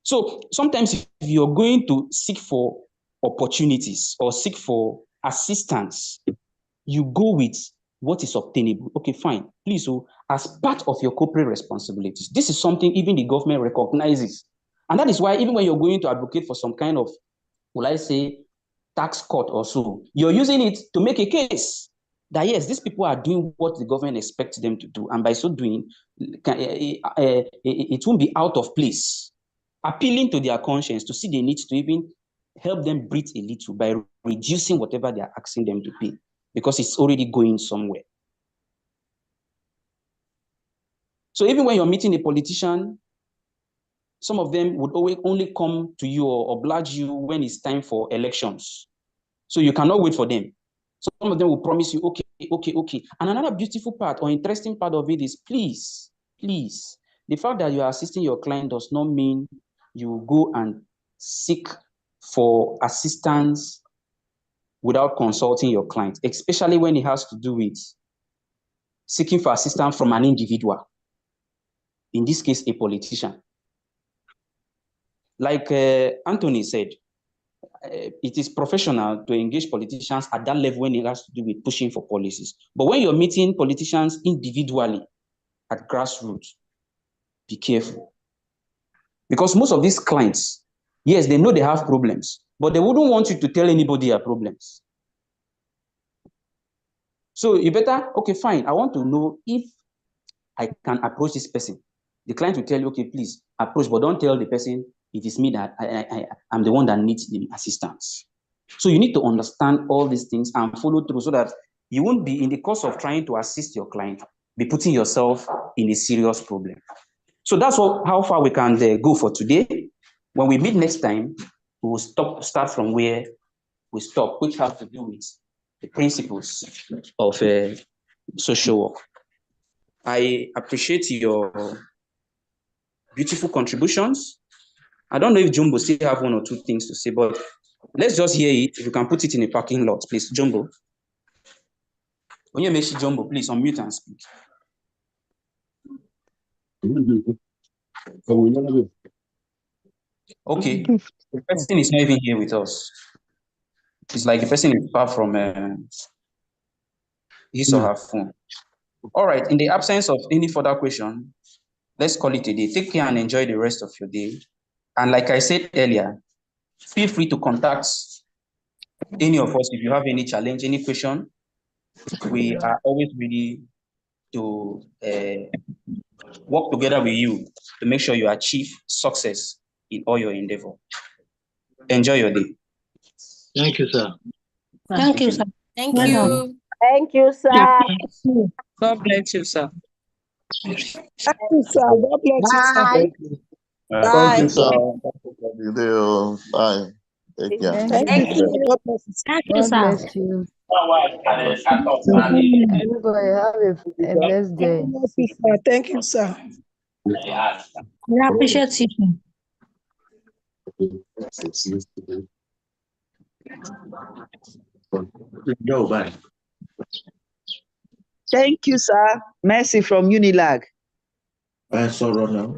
Speaker 5: So sometimes if you're going to seek for opportunities or seek for assistance, you go with what is obtainable. Okay, fine. Please, so as part of your corporate responsibilities, this is something even the government recognizes. And that is why even when you're going to advocate for some kind of, will I say, tax cut or so, you're using it to make a case that yes, these people are doing what the government expects them to do. And by so doing, it won't be out of place. Appealing to their conscience to see the need to even help them breathe a little by reducing whatever they are asking them to pay, because it's already going somewhere. So even when you're meeting a politician, some of them would always only come to you or oblige you when it's time for elections. So you cannot wait for them. Some of them will promise you, okay. And another beautiful part or interesting part of it is, please, the fact that you are assisting your client does not mean you go and seek for assistance without consulting your client, especially when it has to do with seeking for assistance from an individual. In this case, a politician. Like Anthony said, it is professional to engage politicians at that level when it has to do with pushing for policies. But when you're meeting politicians individually at grassroots, be careful. Because most of these clients, yes, they know they have problems, but they wouldn't want you to tell anybody their problems. So you better, okay, fine, I want to know if I can approach this person. The client will tell you, okay, please approach, but don't tell the person it is me that I'm the one that needs the assistance. So you need to understand all these things and follow through so that you won't be, in the course of trying to assist your client, be putting yourself in a serious problem. So that's how far we can go for today. When we meet next time, we will start from where we stop, which has to do with the principles of social work. I appreciate your beautiful contributions. I don't know if Jumbo still have one or two things to say, but let's just hear it. If you can put it in a parking lot, please, Jumbo. When you make Jumbo, please unmute and speak. Okay, the person is not even here with us. It's like the person is far from his or her phone. All right, in the absence of any further question, let's call it a day. Take care and enjoy the rest of your day. And like I said earlier, feel free to contact any of us if you have any challenge, any question. We are always ready to work together with you to make sure you achieve success in all your endeavor. Enjoy your day.
Speaker 13: Thank you, sir.
Speaker 10: Thank you, sir.
Speaker 9: Thank you. Thank you, sir.
Speaker 6: God bless you, sir.
Speaker 11: Thank you, sir. God bless you, sir.
Speaker 4: Bye.
Speaker 3: Thank you,
Speaker 4: Bye.
Speaker 3: sir. Bye. Take care.
Speaker 11: Thank you, sir. God bless you.
Speaker 10: Thank you,
Speaker 14: God
Speaker 10: sir.
Speaker 14: bless you. Everybody have a blessed day.
Speaker 11: God bless you, sir. Thank you, sir.
Speaker 10: We appreciate you.
Speaker 2: Go, bye.
Speaker 4: Thank you, sir. Mercy from Unilag.
Speaker 2: I saw now.